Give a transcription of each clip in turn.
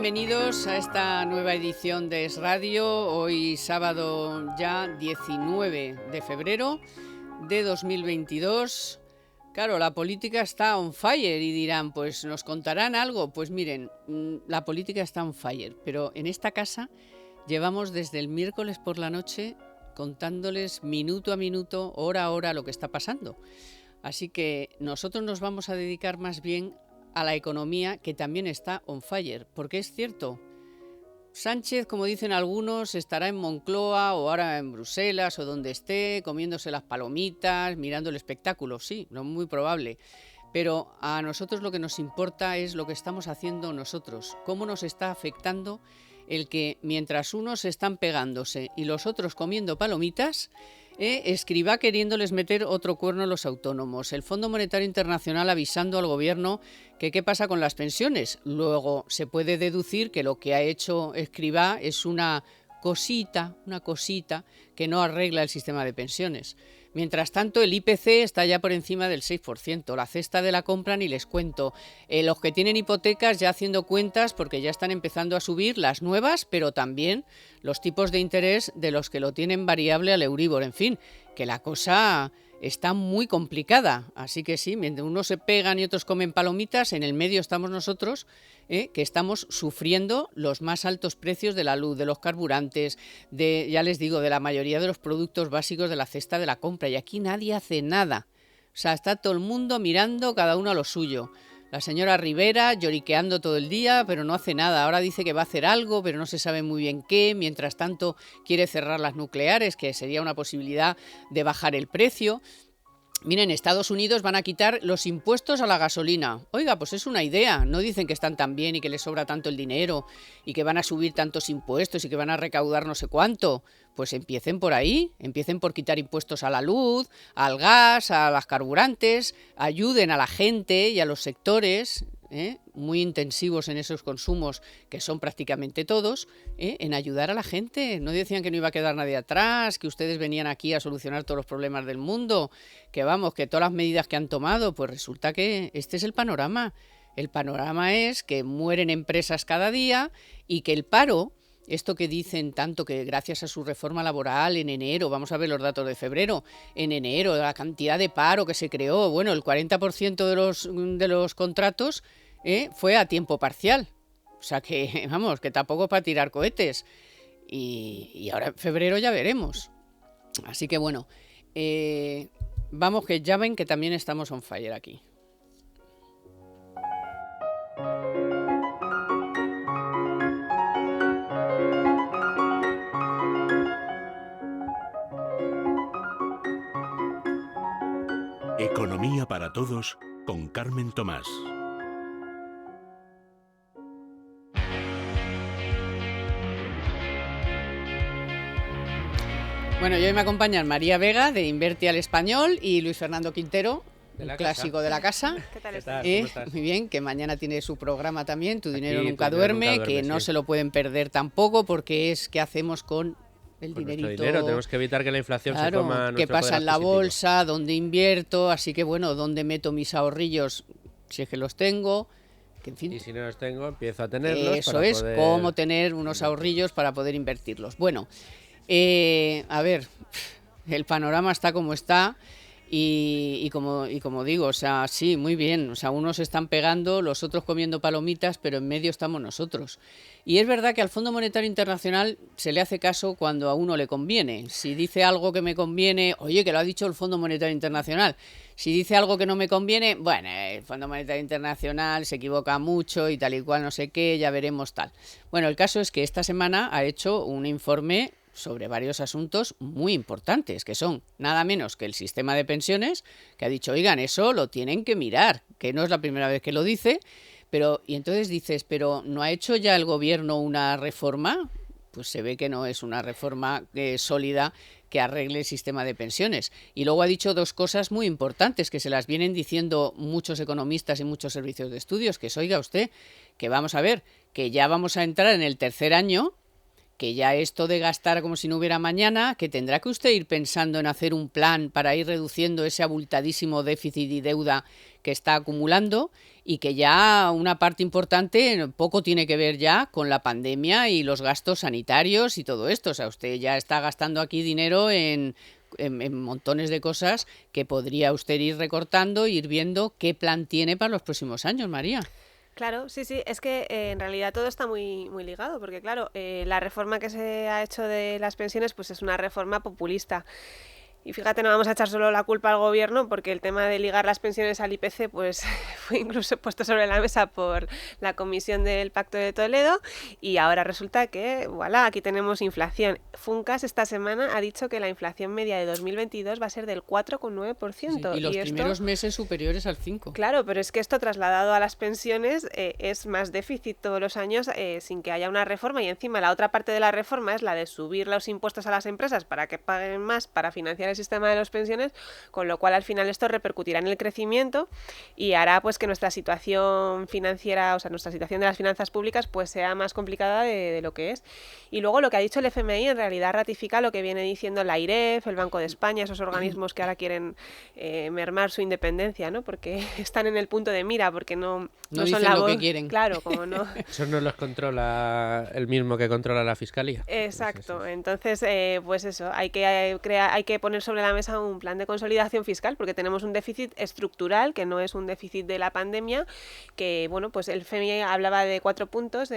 bienvenidos a esta nueva edición de Es Radio, hoy sábado ya 19 de febrero de 2022. Claro, la política está on fire y dirán, pues nos contarán algo. Pues miren, la política está on fire, pero en esta casa llevamos desde el miércoles por la noche contándoles minuto a minuto, hora a hora lo que está pasando. Así que nosotros nos vamos a dedicar más bien a la economía, que también está on fire, porque es cierto, Sánchez, como dicen algunos, estará en Moncloa o ahora en Bruselas o donde esté, comiéndose las palomitas, mirando el espectáculo, sí, no muy probable, pero a nosotros lo que nos importa es lo que estamos haciendo nosotros, cómo nos está afectando el que mientras unos están pegándose y los otros comiendo palomitas, Escrivá queriéndoles meter otro cuerno a los autónomos, el Fondo Monetario Internacional avisando al gobierno que qué pasa con las pensiones. Luego se puede deducir que lo que ha hecho Escrivá es una cosita que no arregla el sistema de pensiones. Mientras tanto, el IPC está ya por encima del 6%, la cesta de la compra ni les cuento. Los que tienen hipotecas ya haciendo cuentas porque ya están empezando a subir las nuevas, pero también los tipos de interés de los que lo tienen variable al Euribor. En fin, que la cosa está muy complicada. Así que sí, mientras unos se pegan y otros comen palomitas, en el medio estamos nosotros, que estamos sufriendo los más altos precios de la luz, de los carburantes, ya les digo, de la mayoría de los productos básicos de la cesta de la compra. Y aquí nadie hace nada. O sea, está todo el mundo mirando cada uno a lo suyo. La señora Rivera lloriqueando todo el día, pero no hace nada. Ahora dice que va a hacer algo, pero no se sabe muy bien qué. Mientras tanto, quiere cerrar las nucleares, que sería una posibilidad de bajar el precio. Miren, Estados Unidos van a quitar los impuestos a la gasolina. Oiga, pues es una idea. No dicen que están tan bien y que les sobra tanto el dinero y que van a subir tantos impuestos y que van a recaudar no sé cuánto. Pues empiecen por ahí, empiecen por quitar impuestos a la luz, al gas, a los carburantes, ayuden a la gente y a los sectores muy intensivos en esos consumos, que son prácticamente todos, en ayudar a la gente. No decían que no iba a quedar nadie atrás, que ustedes venían aquí a solucionar todos los problemas del mundo, que vamos, que todas las medidas que han tomado, pues resulta que este es el panorama. El panorama es que mueren empresas cada día y que el paro, esto que dicen tanto que gracias a su reforma laboral en enero, vamos a ver los datos de febrero, en enero, la cantidad de paro que se creó, bueno, el 40% de los contratos fue a tiempo parcial. O sea que, vamos, que tampoco para tirar cohetes. Y ahora en febrero ya veremos. Así que bueno, vamos, que ya ven que también estamos on fire aquí. Economía para todos con Carmen Tomás. Bueno, y hoy me acompañan María Vega de Inverti al Español y Luis Fernando Quintero, un clásico de la casa. ¿Qué tal estás? ¿Cómo estás? Muy bien, que mañana tiene su programa también, Tu Dinero Aquí, Nunca Tu Dinero Duerme, Nunca Duerme, que no sí. se lo pueden perder tampoco, porque es qué hacemos con el Con dinerito. nuestro dinero, tenemos que evitar que la inflación se Claro, coma qué nuestro pasa poder en la adquisitivo. bolsa, dónde invierto, así que bueno, dónde meto mis ahorrillos, si es que los tengo, que en fin. Y si no los tengo, empiezo a tenerlos. Eso para es, poder cómo tener unos invertir. ahorrillos para poder invertirlos. Bueno, a ver, el panorama está como está y como digo, o sea, sí, muy bien, o sea, unos están pegando, los otros comiendo palomitas, pero en medio estamos nosotros. Y es verdad que al Fondo Monetario Internacional se le hace caso cuando a uno le conviene. Si dice algo que me conviene, oye, que lo ha dicho el Fondo Monetario Internacional. Si dice algo que no me conviene, bueno, el Fondo Monetario Internacional se equivoca mucho y tal y cual, no sé qué, ya veremos tal. Bueno, el caso es que esta semana ha hecho un informe sobre varios asuntos muy importantes, que son nada menos que el sistema de pensiones, que ha dicho, oigan, eso lo tienen que mirar, que no es la primera vez que lo dice, pero, y entonces dices, pero ¿no ha hecho ya el gobierno una reforma? Pues se ve que no es una reforma sólida que arregle el sistema de pensiones. Y luego ha dicho dos cosas muy importantes que se las vienen diciendo muchos economistas y muchos servicios de estudios, que es, oiga usted, que vamos a ver, que ya vamos a entrar en el tercer año que ya esto de gastar como si no hubiera mañana, que tendrá que usted ir pensando en hacer un plan para ir reduciendo ese abultadísimo déficit y deuda que está acumulando, y que ya una parte importante poco tiene que ver ya con la pandemia y los gastos sanitarios y todo esto. O sea, usted ya está gastando aquí dinero en montones de cosas que podría usted ir recortando e ir viendo qué plan tiene para los próximos años, María. Claro, sí, sí, es que en realidad todo está muy, muy ligado, porque claro, la reforma que se ha hecho de las pensiones pues es una reforma populista. Y fíjate, no vamos a echar solo la culpa al gobierno, porque el tema de ligar las pensiones al IPC pues fue incluso puesto sobre la mesa por la Comisión del Pacto de Toledo, y ahora resulta que, voilà, aquí tenemos inflación. Funcas esta semana ha dicho que la inflación media de 2022 va a ser del 4,9%. Sí, y los primeros meses superiores al 5%. Claro, pero es que esto trasladado a las pensiones es más déficit todos los años sin que haya una reforma, y encima la otra parte de la reforma es la de subir los impuestos a las empresas para que paguen más para financiar el sistema de las pensiones, con lo cual al final esto repercutirá en el crecimiento y hará pues que nuestra situación financiera, o sea, nuestra situación de las finanzas públicas pues sea más complicada de lo que es. Y luego lo que ha dicho el FMI en realidad ratifica lo que viene diciendo la AIREF, el Banco de España, esos organismos que ahora quieren mermar su independencia, ¿no? Porque están en el punto de mira, porque no son la lo voz que quieren. Claro, como no. Eso no los controla el mismo que controla la Fiscalía. Exacto, entonces pues eso, hay que poner sobre la mesa un plan de consolidación fiscal, porque tenemos un déficit estructural que no es un déficit de la pandemia, que bueno, pues el FMI hablaba de 4 puntos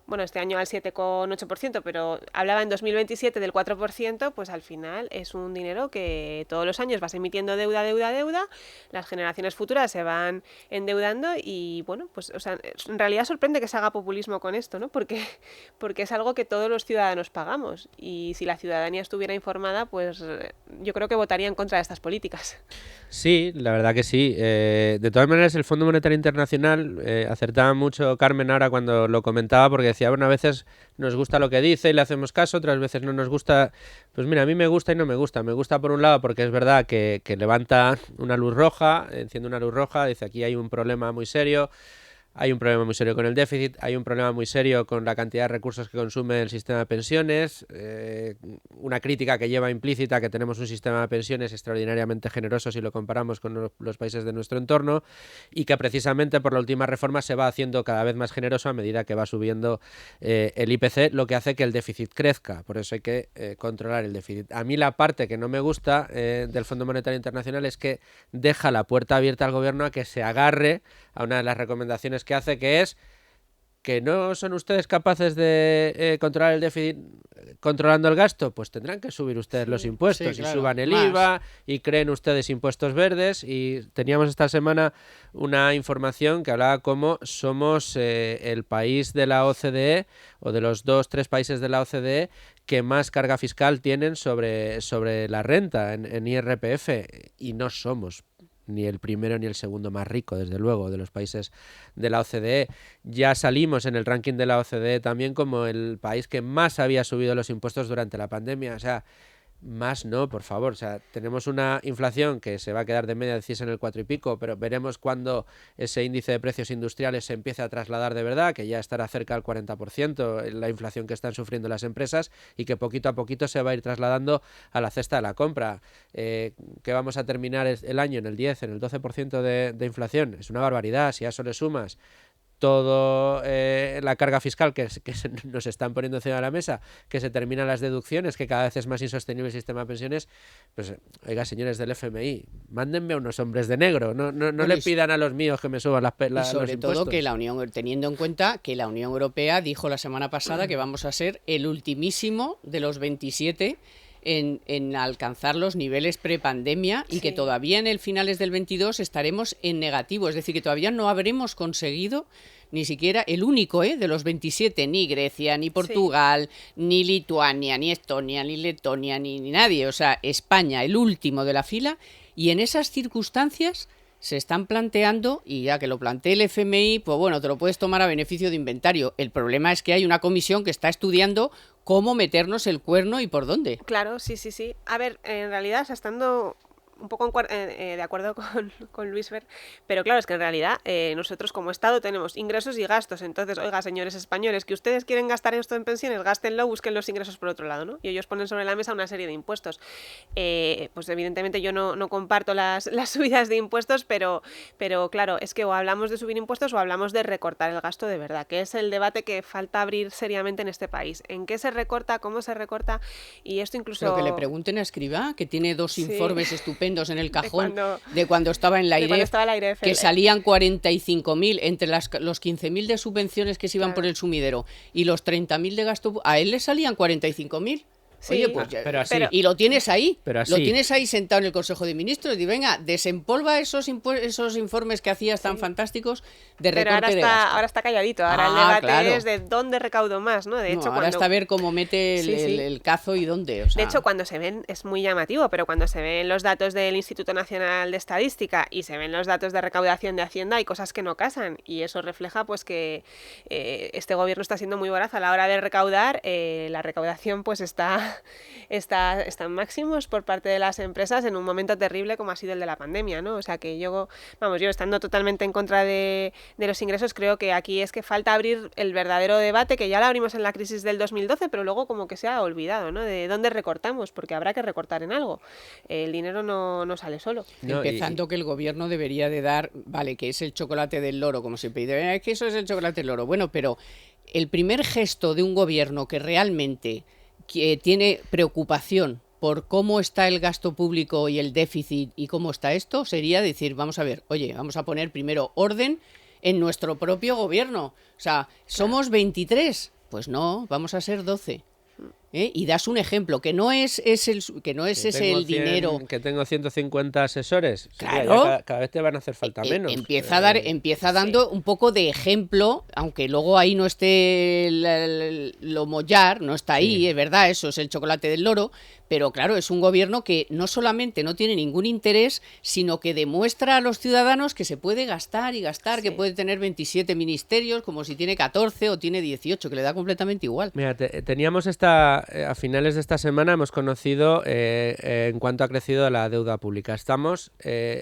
bueno, este año al 7,8%, pero hablaba en 2027 del 4%, pues al final es un dinero que todos los años vas emitiendo deuda, las generaciones futuras se van endeudando y bueno, pues o sea, en realidad sorprende que se haga populismo con esto, ¿no? Porque es algo que todos los ciudadanos pagamos, y si la ciudadanía estuviera informada, pues yo creo que votaría en contra de estas políticas. Sí, la verdad que sí. De todas maneras, el Fondo Monetario Internacional acertaba mucho Carmen ahora cuando lo comentaba, porque decía, bueno, a veces nos gusta lo que dice y le hacemos caso, otras veces no nos gusta. Pues mira, a mí me gusta y no me gusta. Me gusta por un lado porque es verdad que levanta una luz roja, enciende una luz roja, dice aquí hay un problema muy serio. Hay un problema muy serio con el déficit, hay un problema muy serio con la cantidad de recursos que consume el sistema de pensiones, una crítica que lleva implícita que tenemos un sistema de pensiones extraordinariamente generoso si lo comparamos con los países de nuestro entorno, y que precisamente por la última reforma se va haciendo cada vez más generoso a medida que va subiendo el IPC, lo que hace que el déficit crezca. Por eso hay que controlar el déficit. A mí la parte que no me gusta del Fondo Monetario Internacional es que deja la puerta abierta al gobierno a que se agarre a una de las recomendaciones que hace, que es que no son ustedes capaces de controlar el déficit controlando el gasto, pues tendrán que subir ustedes los impuestos, sí, claro, y suban el más. IVA y creen ustedes impuestos verdes. Y teníamos esta semana una información que hablaba cómo somos el país de la OCDE, o de los 2-3 países de la OCDE que más carga fiscal tienen sobre la renta en IRPF, y no somos ni el primero ni el segundo más rico, desde luego, de los países de la OCDE. Ya salimos en el ranking de la OCDE también como el país que más había subido los impuestos durante la pandemia. O sea, más no, por favor. O sea, tenemos una inflación que se va a quedar de media, decís, en el 4 y pico, pero veremos cuando ese índice de precios industriales se empiece a trasladar de verdad, que ya estará cerca del 40% la inflación que están sufriendo las empresas, y que poquito a poquito se va a ir trasladando a la cesta de la compra. Que vamos a terminar el año en el 10, en el 12% de inflación. Es una barbaridad. Si a eso le sumas todo la carga fiscal que nos están poniendo encima de la mesa, que se terminan las deducciones, que cada vez es más insostenible el sistema de pensiones, pues oiga, señores del FMI, mándenme a unos hombres de negro, no le pidan a los míos que me suban y sobre los todo impuestos. que la Unión, teniendo en cuenta que la Unión Europea dijo la semana pasada que vamos a ser el ultimísimo de los 27 en alcanzar los niveles prepandemia, y que todavía en el finales del 22 estaremos en negativo, es decir, que todavía no habremos conseguido ni siquiera el único de los 27, ni Grecia, ni Portugal, ni Lituania, ni Estonia, ni Letonia, ni nadie, o sea, España, el último de la fila, y en esas circunstancias se están planteando, y ya que lo plantee el FMI, pues bueno, te lo puedes tomar a beneficio de inventario. El problema es que hay una comisión que está estudiando cómo meternos el cuerno y por dónde. Claro, sí. A ver, en realidad, o sea, estando un poco de acuerdo con Luis Ver, pero claro, es que en realidad nosotros como Estado tenemos ingresos y gastos. Entonces, oiga, señores españoles, que ustedes quieren gastar esto en pensiones, gástenlo, busquen los ingresos por otro lado, ¿no? Y ellos ponen sobre la mesa una serie de impuestos. Pues evidentemente yo no comparto las subidas de impuestos, pero claro, es que o hablamos de subir impuestos o hablamos de recortar el gasto de verdad, que es el debate que falta abrir seriamente en este país. ¿En qué se recorta? ¿Cómo se recorta? Y esto incluso... Pero que le pregunten a Escrivá, que tiene 2 Sí. informes estupendos en el cajón de cuando estaba en la cuando AIREF, estaba la AIREF, que salían 45.000 entre los 15.000 de subvenciones que se iban Claro. por el sumidero y los 30.000 de gasto, a él le salían 45.000. Sí. Oye, pues ya- Pero así. y lo tienes ahí, Pero así. lo tienes ahí sentado en el Consejo de Ministros y venga, desempolva esos informes que hacías tan Sí. fantásticos de Pero recorte de ahora gasto. ahora está calladito, ahora el Ah, debate claro. es de dónde recaudo más, ¿no? De No, hecho, ahora cuando... está a ver cómo mete Sí, sí. el cazo y dónde. O sea, De hecho, cuando se ven, es muy llamativo, pero cuando se ven los datos del Instituto Nacional de Estadística y se ven los datos de recaudación de Hacienda, hay cosas que no casan. Y eso refleja pues que este gobierno está siendo muy voraz a la hora de recaudar. La recaudación pues está en máximos por parte de las empresas en un momento terrible como ha sido el de la pandemia, ¿no? O sea que yo estando totalmente en contra de los ingresos, creo que aquí es que falta abrir el verdadero debate, que ya lo abrimos en la crisis del 2012, pero luego como que se ha olvidado, ¿no? De dónde recortamos, porque habrá que recortar en algo. El dinero no sale solo. No, y- empezando que el gobierno debería de dar, vale, que es el chocolate del loro, como siempre, y es que eso es el chocolate del loro. Bueno, pero el primer gesto de un gobierno que realmente tiene preocupación por cómo está el gasto público y el déficit y cómo está esto, sería decir, vamos a ver, oye, vamos a poner primero orden en nuestro propio gobierno. O sea, somos 23, pues no, vamos a ser 12. Y das un ejemplo, que no es ese tengo el dinero. Que tengo 150 asesores. Sí, ya Claro. cada vez te van a hacer falta menos. Empieza dando un poco de ejemplo, aunque luego ahí no esté lo mollar, no está ahí, Sí. es verdad, eso es el chocolate del loro, pero claro, es un gobierno que no solamente no tiene ningún interés, sino que demuestra a los ciudadanos que se puede gastar y gastar, que Sí. puede tener 27 ministerios, como si tiene 14 o tiene 18, que le da completamente igual. Mira, teníamos a finales de esta semana hemos conocido en cuánto ha crecido la deuda pública. Estamos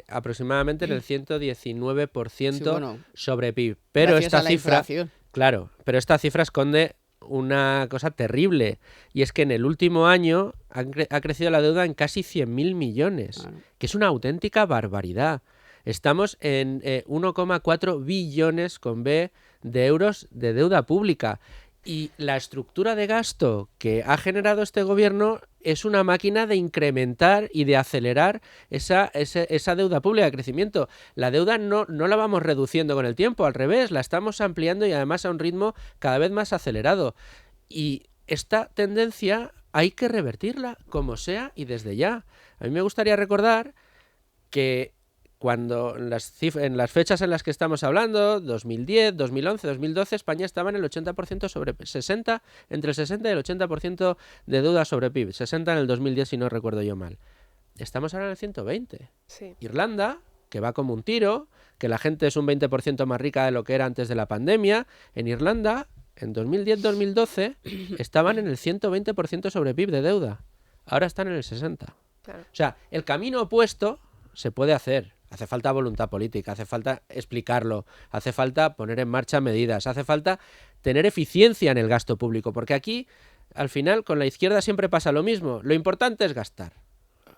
aproximadamente en el 119% Sí, bueno, sobre PIB. Pero gracias esta a la cifra, inflación. claro, pero esta cifra esconde una cosa terrible, y es que en el último año ha crecido la deuda en casi 100.000 millones, Claro. que es una auténtica barbaridad. Estamos en 1,4 billones con B de euros de deuda pública. Y la estructura de gasto que ha generado este gobierno es una máquina de incrementar y de acelerar esa deuda pública de crecimiento. La deuda no la vamos reduciendo con el tiempo, al revés, la estamos ampliando y además a un ritmo cada vez más acelerado. Y esta tendencia hay que revertirla, como sea y desde ya. A mí me gustaría recordar que cuando en las fechas en las que estamos hablando, 2010, 2011, 2012, España estaba en el 80% sobre 60, entre el 60 y el 80% de deuda sobre PIB. 60 en el 2010, si no recuerdo yo mal. Estamos ahora en el 120. Sí. Irlanda, que va como un tiro, que la gente es un 20% más rica de lo que era antes de la pandemia. En Irlanda, en 2010-2012, estaban en el 120% sobre PIB de deuda. Ahora están en el 60%. Claro. O sea, el camino opuesto se puede hacer. Hace falta voluntad política, hace falta explicarlo, hace falta poner en marcha medidas, hace falta tener eficiencia en el gasto público, porque aquí, al final, con la izquierda siempre pasa lo mismo. Lo importante es gastar.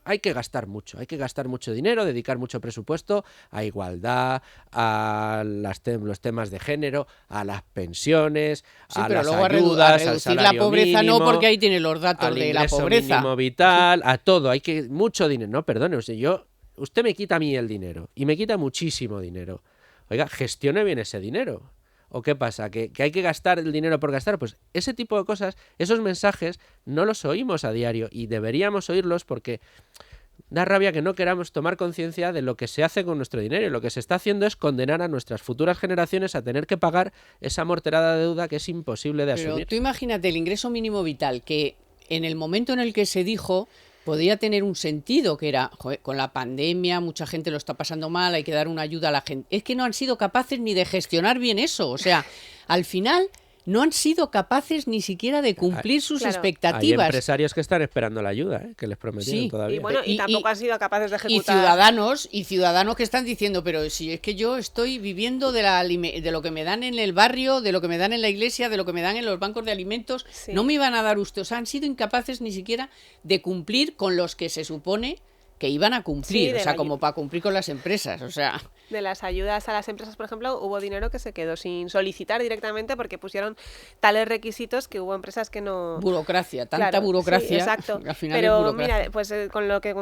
Hay que gastar mucho dinero, dedicar mucho presupuesto a igualdad, a los temas de género, a las pensiones, Sí, a pero las luego a ayudas, al reducir la salario pobreza mínimo, no, porque ahí tiene los datos al de la ingreso pobreza. mínimo vital, a todo. Hay que mucho dinero. No, perdone, usted me quita a mí el dinero y me quita muchísimo dinero. Oiga, gestione bien ese dinero. ¿O qué pasa? ¿Que hay que gastar el dinero por gastar? Pues ese tipo de cosas, esos mensajes, no los oímos a diario y deberíamos oírlos porque da rabia que no queramos tomar conciencia de lo que se hace con nuestro dinero y lo que se está haciendo es condenar a nuestras futuras generaciones a tener que pagar esa morterada de deuda que es imposible de Pero asumir. tú imagínate el ingreso mínimo vital, que en el momento en el que se dijo podía tener un sentido, que era, joder, con la pandemia mucha gente lo está pasando mal, hay que dar una ayuda a la gente. Es que no han sido capaces ni de gestionar bien eso. O sea, al final no han sido capaces ni siquiera de cumplir sus claro. Hay expectativas. empresarios que están esperando la ayuda, que les prometieron Sí. todavía. Y bueno, y tampoco han sido capaces de ejecutar. Y ciudadanos que están diciendo, pero si es que yo estoy viviendo de lo que me dan en el barrio, de lo que me dan en la iglesia, de lo que me dan en los bancos de alimentos, Sí. no me iban a dar ustedes. O sea, han sido incapaces ni siquiera de cumplir con los que se supone que iban a cumplir, Sí, de o sea, la- como para cumplir con las empresas, o sea, De las ayudas a las empresas, por ejemplo, hubo dinero que se quedó sin solicitar directamente porque pusieron tales requisitos que hubo empresas que no... burocracia, tanta Claro, burocracia, sí, exacto. al final es Pero burocracia. mira, pues con lo que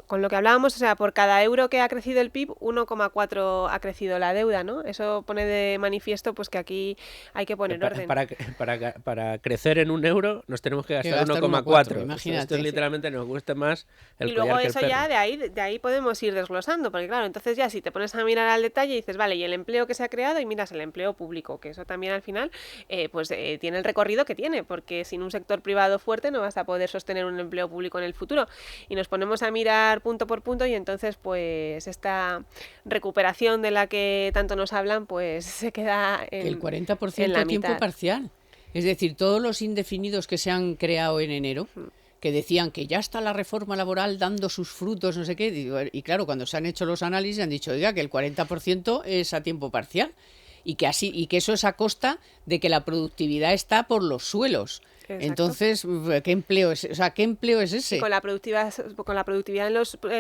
con lo que hablábamos, o sea, por cada euro que ha crecido el PIB, 1,4 ha crecido la deuda, ¿no? Eso pone de manifiesto pues que aquí hay que poner orden. Para crecer en 1 euro nos tenemos que gastar gastar 1,4. imagínate. Esto es literalmente nos gusta más el Y luego collar que el eso perro. ya de ahí podemos ir desglosando, porque claro, entonces ya si te pones a mirar al detalle y dices, vale, y el empleo que se ha creado y miras el empleo público, que eso también al final tiene el recorrido que tiene, porque sin un sector privado fuerte no vas a poder sostener un empleo público en el futuro. Y nos ponemos a mirar punto por punto y entonces pues esta recuperación de la que tanto nos hablan pues se queda en El 40% en la a tiempo mitad. parcial. Es decir, todos los indefinidos que se han creado en enero, que decían que ya está la reforma laboral dando sus frutos, no sé qué, y claro, cuando se han hecho los análisis han dicho, oiga, que el 40% es a tiempo parcial y que eso es a costa de que la productividad está por los suelos. Exacto. Entonces, ¿qué empleo es? O sea, ¿qué empleo es ese? Con la productividad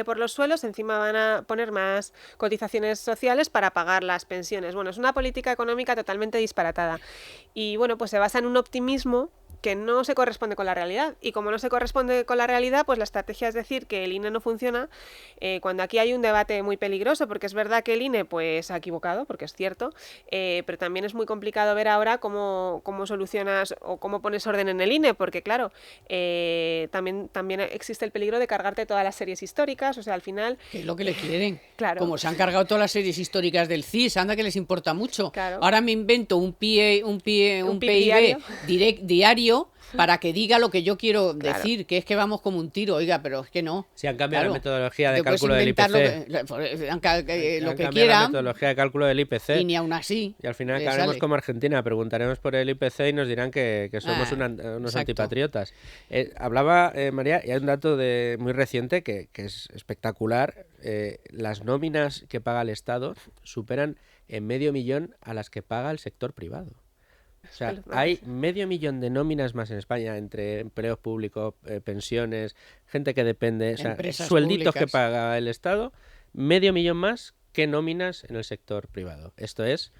por los suelos, encima van a poner más cotizaciones sociales para pagar las pensiones. Bueno, es una política económica totalmente disparatada. Y bueno, pues se basa en un optimismo que no se corresponde con la realidad. Y como no se corresponde con la realidad, pues la estrategia es decir que el INE no funciona, cuando aquí hay un debate muy peligroso, porque es verdad que el INE pues ha equivocado, porque es cierto, pero también es muy complicado ver ahora cómo solucionas o cómo pones orden en el INE, porque claro, también existe el peligro de cargarte todas las series históricas, o sea, al final... Que es lo que le quieren. Claro. Como se han cargado todas las series históricas del CIS, anda que les importa mucho. Claro. Ahora me invento un PIB diario. diario para que diga lo que yo quiero Claro. decir, que es que vamos como un tiro, oiga, pero es que no. Si han cambiado Claro. la metodología de Te puedes cálculo del inventar IPC. lo que Han cambiado la quieran metodología de cálculo del IPC. y ni aún así. Y al final le acabaremos sale. como Argentina, preguntaremos por el IPC y nos dirán que somos unos exacto. antipatriotas. Hablaba María, y hay un dato muy reciente que es espectacular. Las nóminas que paga el Estado superan en 500.000 a las que paga el sector privado. O sea, hay 500.000 de nóminas más en España entre empleos públicos, pensiones, gente que depende, o sea, Empresas suelditos que públicas. paga el Estado, 500.000 más que nóminas en el sector privado. Esto es,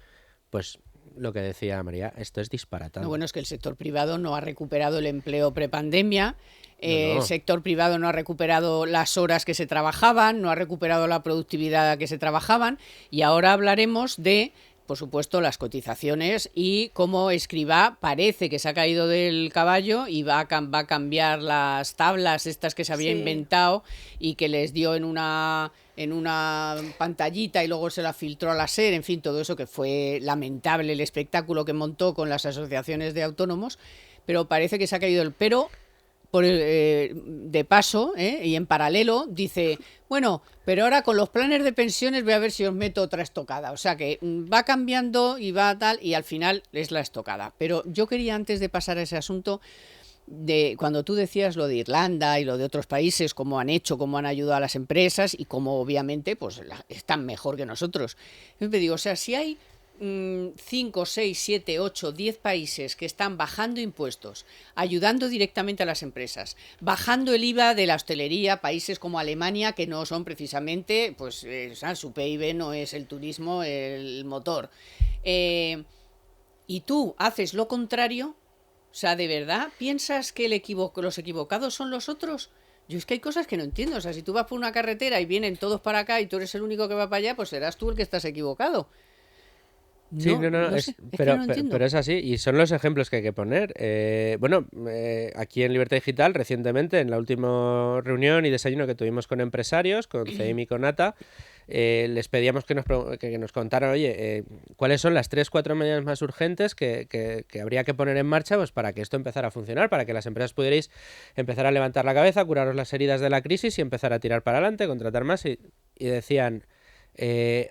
pues, lo que decía María, esto es disparatado. No, bueno, es que el sector privado no ha recuperado el empleo prepandemia, No. el sector privado no ha recuperado las horas que se trabajaban, no ha recuperado la productividad que se trabajaban, y ahora hablaremos de, por supuesto, las cotizaciones y cómo Escrivá parece que se ha caído del caballo y va a cambiar las tablas estas que se había Sí. inventado y que les dio en una pantallita y luego se la filtró a la SER, en fin, todo eso que fue lamentable el espectáculo que montó con las asociaciones de autónomos, pero parece que se ha caído el pero. De paso, y en paralelo, dice, bueno, pero ahora con los planes de pensiones voy a ver si os meto otra estocada. O sea que va cambiando y va tal, y al final es la estocada. Pero yo quería, antes de pasar a ese asunto, de cuando tú decías lo de Irlanda y lo de otros países, cómo han hecho, cómo han ayudado a las empresas y cómo obviamente pues están mejor que nosotros. Yo me digo, o sea, si hay 5, 6, 7, 8, 10 países que están bajando impuestos, ayudando directamente a las empresas, bajando el IVA de la hostelería, países como Alemania, que no son precisamente, pues su PIB no es el turismo el motor, y tú haces lo contrario, o sea, ¿de verdad piensas que los equivocados son los otros? Yo es que hay cosas que no entiendo. O sea, si tú vas por una carretera y vienen todos para acá y tú eres el único que va para allá, pues serás tú el que estás equivocado. Sí, no, sé, que no entiendo. pero es así, y son los ejemplos que hay que poner. Aquí en Libertad Digital, recientemente, en la última reunión y desayuno que tuvimos con empresarios, con CEIM y con ATA, les pedíamos que nos contaran, oye, cuáles son las 3-4 medidas más urgentes que habría que poner en marcha pues, para que esto empezara a funcionar, para que las empresas pudierais empezar a levantar la cabeza, curaros las heridas de la crisis y empezar a tirar para adelante, contratar más. Y decían,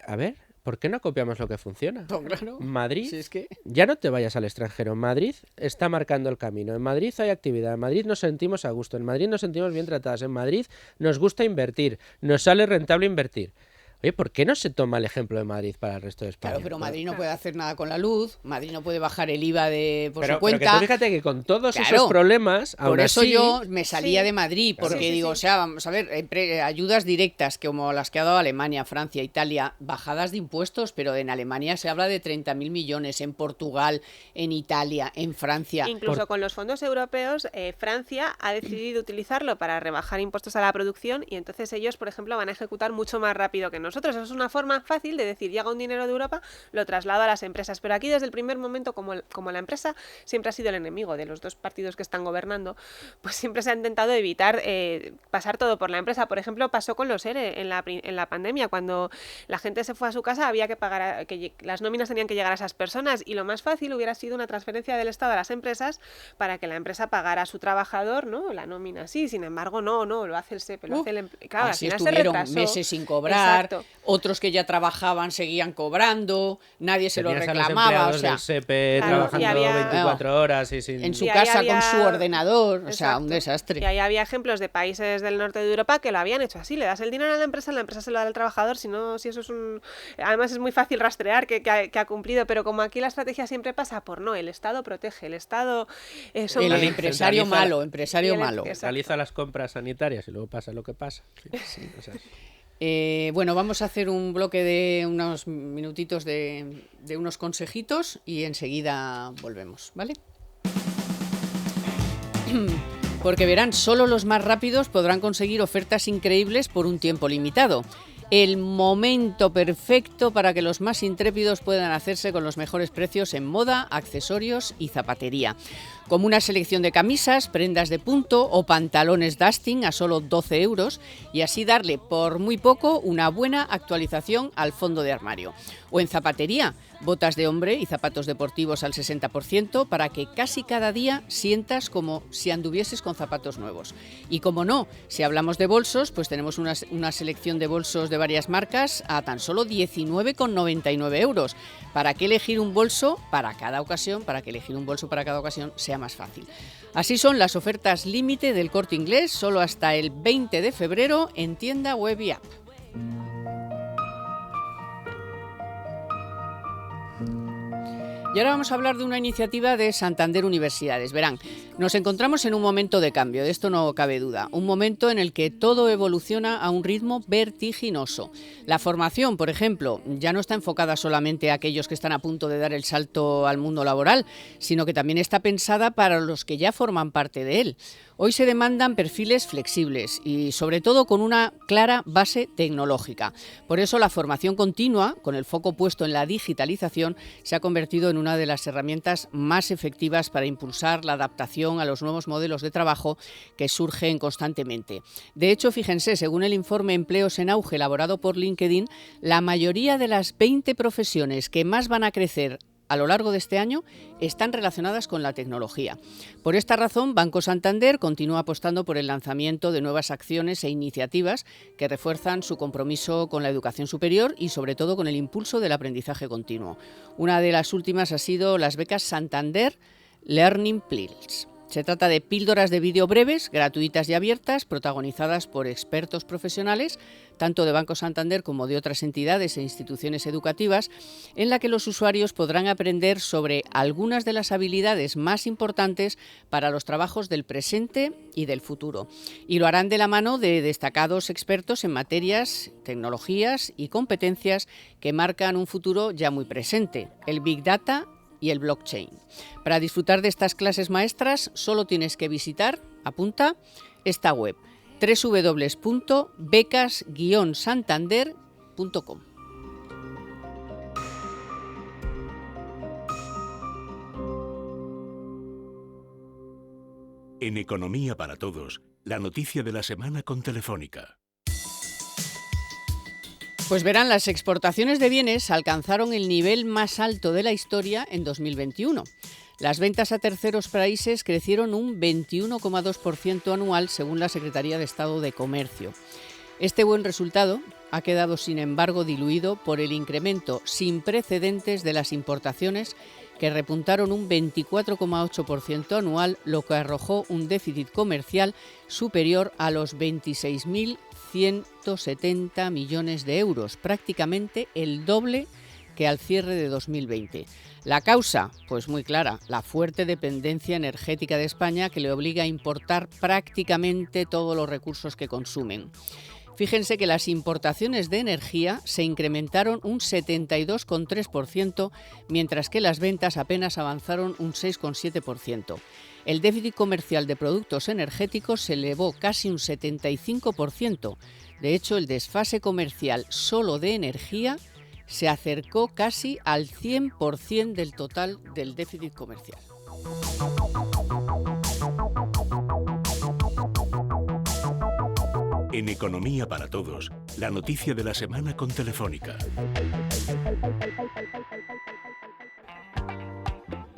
a ver, ¿por qué no copiamos lo que funciona? No, claro. Madrid, Si es que... ya no te vayas al extranjero. Madrid está marcando el camino. En Madrid hay actividad. En Madrid nos sentimos a gusto. En Madrid nos sentimos bien tratadas. En Madrid nos gusta invertir. Nos sale rentable invertir. Oye, ¿por qué no se toma el ejemplo de Madrid para el resto de España? Claro, pero Madrid no puede hacer nada con la luz, Madrid no puede bajar el IVA por su Pero cuenta. que tú fíjate que con todos Claro, esos problemas, por aún eso así, yo me salía Sí. de Madrid, porque Sí, sí, digo, sí. o sea, vamos a ver, ayudas directas como las que ha dado Alemania, Francia, Italia, bajadas de impuestos, pero en Alemania se habla de 30.000 millones, en Portugal, en Italia, en Francia. Incluso con los fondos europeos, Francia ha decidido utilizarlo para rebajar impuestos a la producción y entonces ellos, por ejemplo, van a ejecutar mucho más rápido que nosotros. Eso es una forma fácil de decir, llega un dinero de Europa, lo traslado a las empresas. Pero aquí desde el primer momento, como la empresa siempre ha sido el enemigo de los dos partidos que están gobernando, pues siempre se ha intentado evitar pasar todo por la empresa. Por ejemplo, pasó con los ERE en la pandemia, cuando la gente se fue a su casa, había que pagar, que las nóminas tenían que llegar a esas personas y lo más fácil hubiera sido una transferencia del Estado a las empresas para que la empresa pagara a su trabajador, ¿no? La nómina sí, sin embargo, no, lo hace el SEPE, lo hace el claro, Así al final se estuvieron retrasó. meses sin cobrar, Exacto. otros que ya trabajaban seguían cobrando, nadie se lo tenías a los reclamaba, o empleados sea, del SEPE Claro, trabajando y había- 24 horas y sin... en su Y ahí casa había- con su ordenador, o sea, Exacto. un desastre. Y ahí había ejemplos de países del norte de Europa que lo habían hecho así, le das el dinero a la empresa se lo da al trabajador, si eso es un... Además es muy fácil rastrear que ha cumplido, pero como aquí la estrategia siempre pasa por no, el Estado protege, el Estado... son El más- empresario centraliza- malo, empresario y el- malo. Exacto. Realiza las compras sanitarias y luego pasa lo que pasa. Sí, o sea, Bueno, vamos a hacer un bloque de unos minutitos de unos consejitos y enseguida volvemos, ¿vale? Porque verán, solo los más rápidos podrán conseguir ofertas increíbles por un tiempo limitado. El momento perfecto para que los más intrépidos puedan hacerse con los mejores precios en moda, accesorios y zapatería. Como una selección de camisas, prendas de punto o pantalones dusting a solo 12 euros y así darle por muy poco una buena actualización al fondo de armario. O en zapatería, botas de hombre y zapatos deportivos al 60% para que casi cada día sientas como si anduvieses con zapatos nuevos. Y como no, si hablamos de bolsos, pues tenemos una selección de bolsos de varias marcas a tan solo 19,99 euros. ¿Para qué elegir un bolso para cada ocasión? Para que elegir un bolso para cada ocasión sea más fácil. Así son las ofertas límite del Corte Inglés, solo hasta el 20 de febrero en tienda web y app. Y ahora vamos a hablar de una iniciativa de Santander Universidades. Verán, nos encontramos en un momento de cambio, de esto no cabe duda. Un momento en el que todo evoluciona a un ritmo vertiginoso. La formación, por ejemplo, ya no está enfocada solamente a aquellos que están a punto de dar el salto al mundo laboral, sino que también está pensada para los que ya forman parte de él. Hoy se demandan perfiles flexibles y, sobre todo, con una clara base tecnológica. Por eso, la formación continua, con el foco puesto en la digitalización, se ha convertido en una de las herramientas más efectivas para impulsar la adaptación a los nuevos modelos de trabajo que surgen constantemente. De hecho, fíjense, según el informe Empleos en Auge elaborado por LinkedIn, la mayoría de las 20 profesiones que más van a crecer a lo largo de este año están relacionadas con la tecnología. Por esta razón, Banco Santander continúa apostando por el lanzamiento de nuevas acciones e iniciativas que refuerzan su compromiso con la educación superior y, sobre todo, con el impulso del aprendizaje continuo. Una de las últimas ha sido las becas Santander Learning Pills. Se trata de píldoras de vídeo breves, gratuitas y abiertas, protagonizadas por expertos profesionales, tanto de Banco Santander como de otras entidades e instituciones educativas, en la que los usuarios podrán aprender sobre algunas de las habilidades más importantes para los trabajos del presente y del futuro. Y lo harán de la mano de destacados expertos en materias, tecnologías y competencias que marcan un futuro ya muy presente, el Big Data y el blockchain. Para disfrutar de estas clases maestras solo tienes que visitar, apunta, esta web www.becas-santander.com. En Economía para Todos, la noticia de la semana con Telefónica. Pues verán, las exportaciones de bienes alcanzaron el nivel más alto de la historia en 2021. Las ventas a terceros países crecieron un 21,2% anual según la Secretaría de Estado de Comercio. Este buen resultado ha quedado, sin embargo, diluido por el incremento sin precedentes de las importaciones, que repuntaron un 24,8% anual, lo que arrojó un déficit comercial superior a los 26.170 millones de euros, prácticamente el doble que al cierre de 2020. La causa, pues muy clara, la fuerte dependencia energética de España, que le obliga a importar prácticamente todos los recursos que consumen. Fíjense que las importaciones de energía se incrementaron un 72,3%, mientras que las ventas apenas avanzaron un 6,7%. El déficit comercial de productos energéticos se elevó casi un 75%. De hecho, el desfase comercial solo de energía se acercó casi al 100% del total del déficit comercial. En Economía para Todos, la noticia de la semana con Telefónica.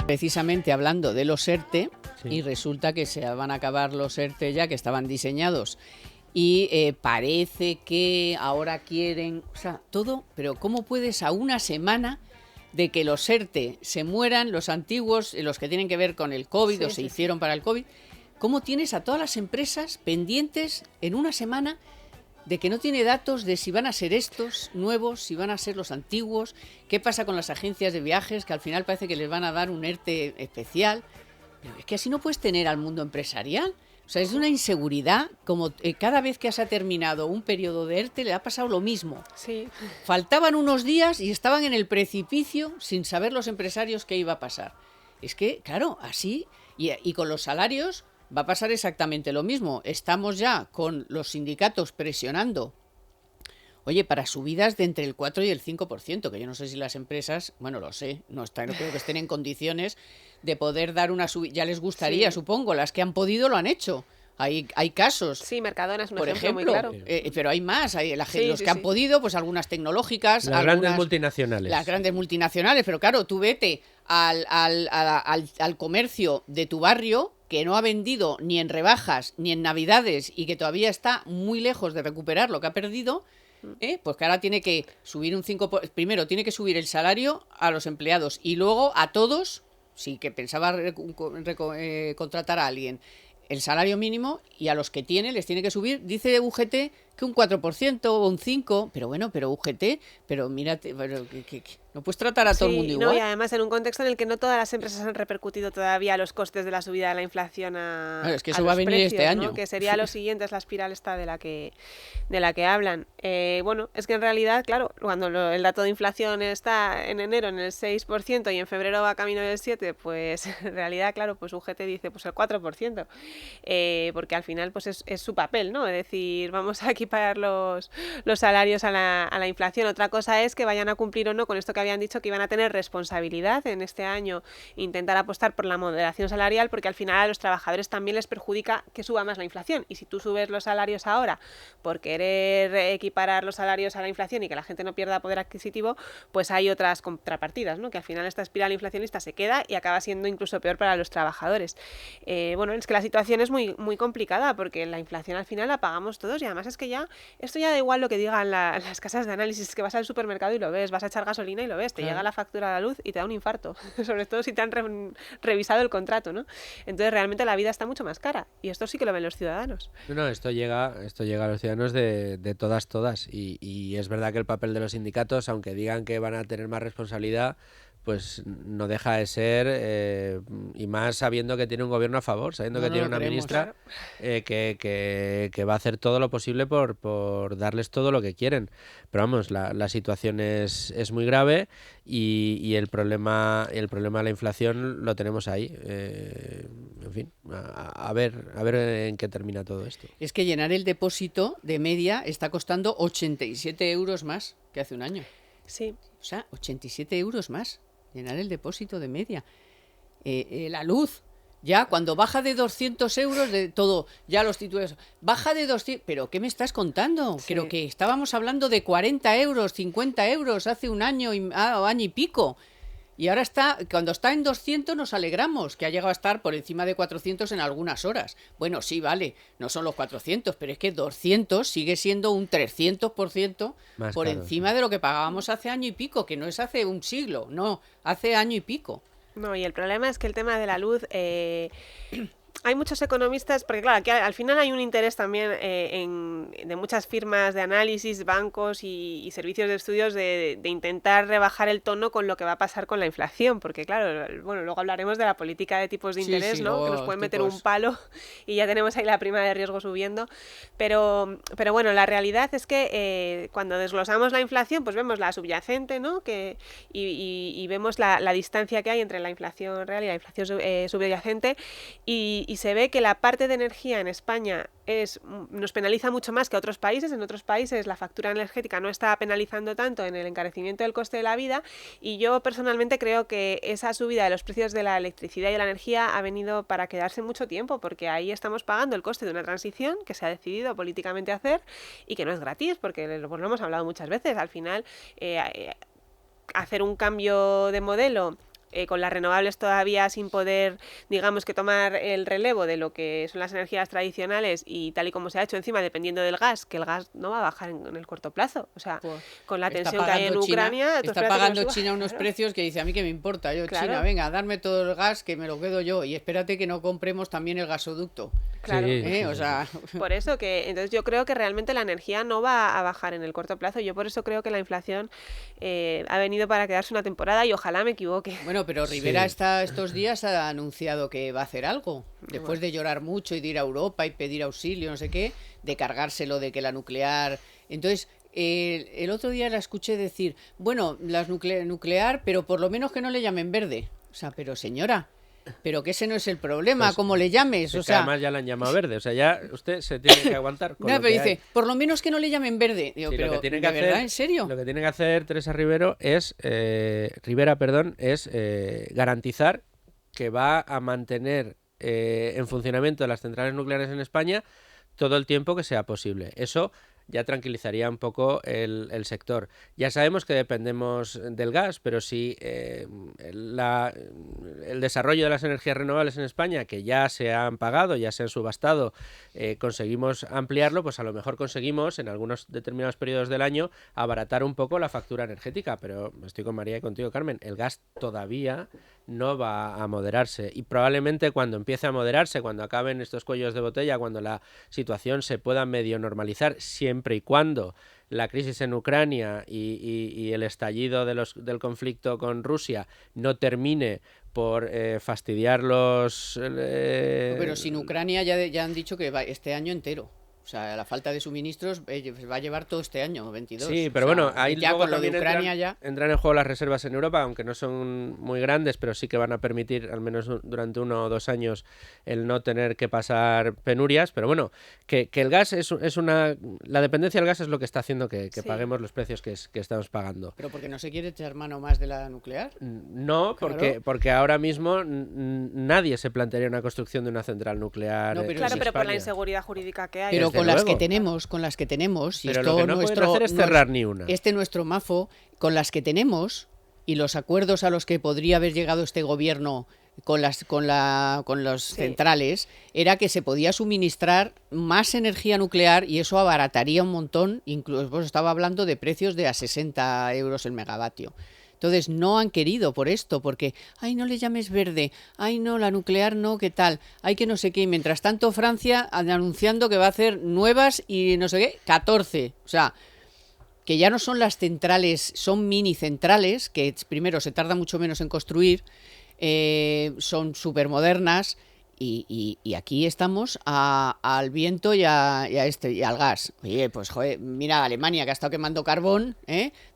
Precisamente hablando de los ERTE, Sí. y resulta que se van a acabar los ERTE ya, que estaban diseñados, y parece que ahora quieren, o sea, todo, pero ¿cómo puedes a una semana de que los ERTE se mueran, los antiguos, los que tienen que ver con el COVID o se hicieron para el COVID? ¿Cómo tienes a todas las empresas pendientes en una semana de que no tiene datos de si van a ser estos nuevos, si van a ser los antiguos? ¿Qué pasa con las agencias de viajes, que al final parece que les van a dar un ERTE especial? Pero es que así no puedes tener al mundo empresarial. O sea, es una inseguridad, como cada vez que se ha terminado un periodo de ERTE le ha pasado lo mismo. Sí. Faltaban unos días y estaban en el precipicio sin saber los empresarios qué iba a pasar. Es que, claro, así, y con los salarios va a pasar exactamente lo mismo. Estamos ya con los sindicatos presionando, oye, para subidas de entre el 4 y el 5%, que yo no sé si las empresas, bueno, lo sé, no creo que estén en condiciones de poder dar una subida. Ya les gustaría, Sí. supongo, las que han podido lo han hecho. Hay casos. Sí, Mercadona es un Por ejemplo muy ejemplo, claro. pero hay más, hay Sí, los sí, que han sí. podido, pues algunas tecnológicas, Las grandes algunas, multinacionales. las grandes multinacionales, pero claro, tú vete al comercio de tu barrio, que no ha vendido ni en rebajas ni en Navidades y que todavía está muy lejos de recuperar lo que ha perdido, pues que ahora tiene que subir un 5%, primero tiene que subir el salario a los empleados y luego a todos, sí que pensaba contratar a alguien, el salario mínimo, y a los que tiene les tiene que subir, dice UGT que un 4% o un 5%, pero bueno, pero UGT, pero mírate, pero que no puedes tratar a todo el mundo Sí, igual. no, y además en un contexto en el que no todas las empresas han repercutido todavía los costes de la subida de la inflación Claro, es que a eso va a los venir este precios, ¿no? año. Que sería lo siguiente, es la espiral esta de la que hablan. Bueno, es que en realidad, claro, cuando el dato de inflación está en enero en el 6% y en febrero va camino del 7%, pues en realidad, claro, pues UGT dice pues el 4%, porque al final pues es su papel, ¿no? Es decir, vamos a equiparar los salarios a la inflación. Otra cosa es que vayan a cumplir o no con esto que habían dicho, que iban a tener responsabilidad en este año, intentar apostar por la moderación salarial, porque al final a los trabajadores también les perjudica que suba más la inflación. Y si tú subes los salarios ahora por querer equiparar los salarios a la inflación y que la gente no pierda poder adquisitivo, pues hay otras contrapartidas, ¿no? Que al final esta espiral inflacionista se queda y acaba siendo incluso peor para los trabajadores. Bueno, es que la situación es muy, muy complicada, porque la inflación al final la pagamos todos, y además es que ya esto ya da igual lo que digan las casas de análisis, es que vas al supermercado y lo ves, vas a echar gasolina y lo ves, te llega la factura a la luz y te da un infarto, sobre todo si te han revisado el contrato, ¿no? Entonces realmente la vida está mucho más cara, y esto sí que lo ven los ciudadanos. No, esto llega a los ciudadanos de todas. Y es verdad que el papel de los sindicatos, aunque digan que van a tener más responsabilidad, pues no deja de ser, y más sabiendo que tiene un gobierno a favor, sabiendo que tiene una ministra que va a hacer todo lo posible por darles todo lo que quieren. Pero vamos, la situación es muy grave, y el problema de la inflación lo tenemos ahí. En fin, a ver en qué termina todo esto. Es que llenar el depósito de media está costando 87 euros más que hace un año. Sí. O sea, 87 euros más llenar el depósito de media. La luz, ya cuando baja de 200 euros de todo, ya los títulos, baja de 200, ¿pero qué me estás contando? Sí. Creo que estábamos hablando de 40 euros, 50 euros hace un año año y pico. Y ahora cuando está en 200 nos alegramos, que ha llegado a estar por encima de 400 en algunas horas. Bueno, sí, vale, no son los 400, pero es que 200 sigue siendo un 300% Más por caro, encima de lo que pagábamos hace año y pico, que no es hace un siglo, no, hace año y pico. No, y el problema es que el tema de la luz... hay muchos economistas, porque claro, aquí al final hay un interés también de muchas firmas de análisis, bancos y servicios de estudios de intentar rebajar el tono con lo que va a pasar con la inflación, porque claro, bueno, luego hablaremos de la política de tipos de interés, ¿no? Que nos pueden meter un palo y ya tenemos ahí la prima de riesgo subiendo, pero bueno, la realidad es que cuando desglosamos la inflación, pues vemos la subyacente, ¿no? Y vemos la distancia que hay entre la inflación real y la inflación subyacente, y se ve que la parte de energía en España nos penaliza mucho más que a otros países. En otros países la factura energética no está penalizando tanto en el encarecimiento del coste de la vida, y yo personalmente creo que esa subida de los precios de la electricidad y de la energía ha venido para quedarse mucho tiempo, porque ahí estamos pagando el coste de una transición que se ha decidido políticamente hacer y que no es gratis, porque lo hemos hablado muchas veces. Al final, hacer un cambio de modelo con las renovables todavía sin poder, digamos, que tomar el relevo de lo que son las energías tradicionales, y tal y como se ha hecho encima, dependiendo del gas, que el gas no va a bajar en el corto plazo. O sea, pues con la tensión que hay en Ucrania... Está pagando China unos precios que dice, a mí que me importa, yo China, venga, darme todo el gas que me lo quedo yo, y espérate que no compremos también el gasoducto. Claro. O sea... Por eso que, entonces yo creo que realmente la energía no va a bajar en el corto plazo. Yo por eso creo que la inflación ha venido para quedarse una temporada, y ojalá me equivoque. Bueno, pero Rivera estos días ha anunciado que va a hacer algo. Después de llorar mucho y de ir a Europa y pedir auxilio, no sé qué, de cargárselo de que la nuclear... Entonces, el otro día la escuché decir, bueno, las nuclear, pero por lo menos que no le llamen verde. O sea, pero señora... Pero que ese no es el problema, pues, como le llames, o sea... Además ya la han llamado verde, o sea, ya usted se tiene que aguantar con no, pero dice, por lo menos que no le llamen verde. Digo, sí, pero, lo que tiene que hacer, ¿verdad? ¿En serio? Lo que tiene que hacer Teresa Rivera es garantizar que va a mantener en funcionamiento las centrales nucleares en España todo el tiempo que sea posible. Eso ya tranquilizaría un poco el sector. Ya sabemos que dependemos del gas, pero si el desarrollo de las energías renovables en España, que ya se han pagado, ya se han subastado, conseguimos ampliarlo, pues a lo mejor conseguimos en algunos determinados periodos del año abaratar un poco la factura energética. Pero estoy con María y contigo, Carmen, el gas todavía no va a moderarse, y probablemente cuando empiece a moderarse, cuando acaben estos cuellos de botella, cuando la situación se pueda medio normalizar, siempre y cuando la crisis en Ucrania y el estallido del conflicto con Rusia no termine por fastidiar los... Pero sin Ucrania ya han dicho que este año entero. O sea, la falta de suministros va a llevar todo este año, 22. Sí, pero bueno, ahí ya luego con lo de Ucrania entran en juego las reservas en Europa, aunque no son muy grandes, pero sí que van a permitir, al menos durante 1 o 2 años, el no tener que pasar penurias. Pero bueno, que el gas la dependencia del gas es lo que está haciendo que sí, paguemos los precios que estamos pagando. ¿Pero porque no se quiere echar mano más de la nuclear? No, claro. porque ahora mismo nadie se plantearía una construcción de una central nuclear. No, pero pero por la inseguridad jurídica que hay. Pero con las que tenemos, y pero esto lo que no pueden hacer es cerrar ni una. Nuestro MAFO, con las que tenemos, y los acuerdos a los que podría haber llegado este gobierno con los centrales, era que se podía suministrar más energía nuclear, y eso abarataría un montón. Incluso estaba hablando de precios de a 60 euros el megavatio. Entonces no han querido por esto, porque, ay, no le llames verde, ay, no, la nuclear no, ¿qué tal? Ay, que no sé qué. Y mientras tanto Francia anunciando que va a hacer nuevas y no sé qué, 14. O sea, que ya no son las centrales, son mini centrales, que primero se tarda mucho menos en construir, son súper modernas. Y aquí estamos al viento y al gas. Oye, pues joder, mira Alemania, que ha estado quemando carbón,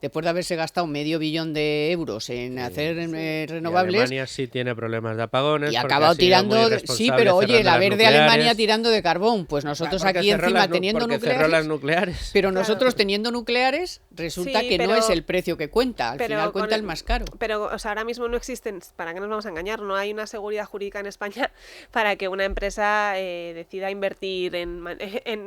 después de haberse gastado $500 million en hacer renovables. Y Alemania sí tiene problemas de apagones. Y ha acabado tirando. Sí, pero oye, la verde Alemania tirando de carbón. Pues nosotros aquí encima teniendo nucleares. Pero nosotros teniendo nucleares, resulta que no es el precio que cuenta. Al final cuenta el más caro. Pero, o sea, ahora mismo no existen, ¿para qué nos vamos a engañar? No hay una seguridad jurídica en España para que una empresa decida invertir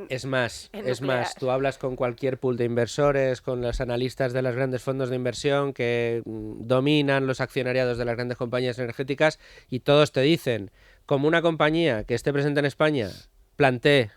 Es más, nuclear. tú hablas con cualquier pool de inversores, con los analistas de los grandes fondos de inversión que dominan los accionariados de las grandes compañías energéticas y todos te dicen, como una compañía que esté presente en España plantee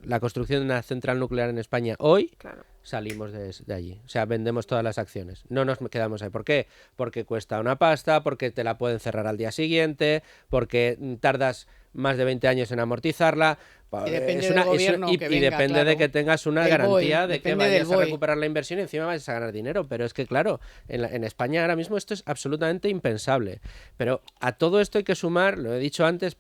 la construcción de una central nuclear en España hoy, Claro. salimos de allí. O sea, vendemos todas las acciones. No nos quedamos ahí. ¿Por qué? Porque cuesta una pasta, porque te la pueden cerrar al día siguiente, porque tardas más de 20 años en amortizarla. Y depende del gobierno que venga, depende claro, de que tengas una del garantía BOE, de que depende del vayas a BOE. recuperar la inversión y encima vayas a ganar dinero. Pero es que, claro, en España ahora mismo esto es absolutamente impensable. Pero a todo esto hay que sumar, lo he dicho antes,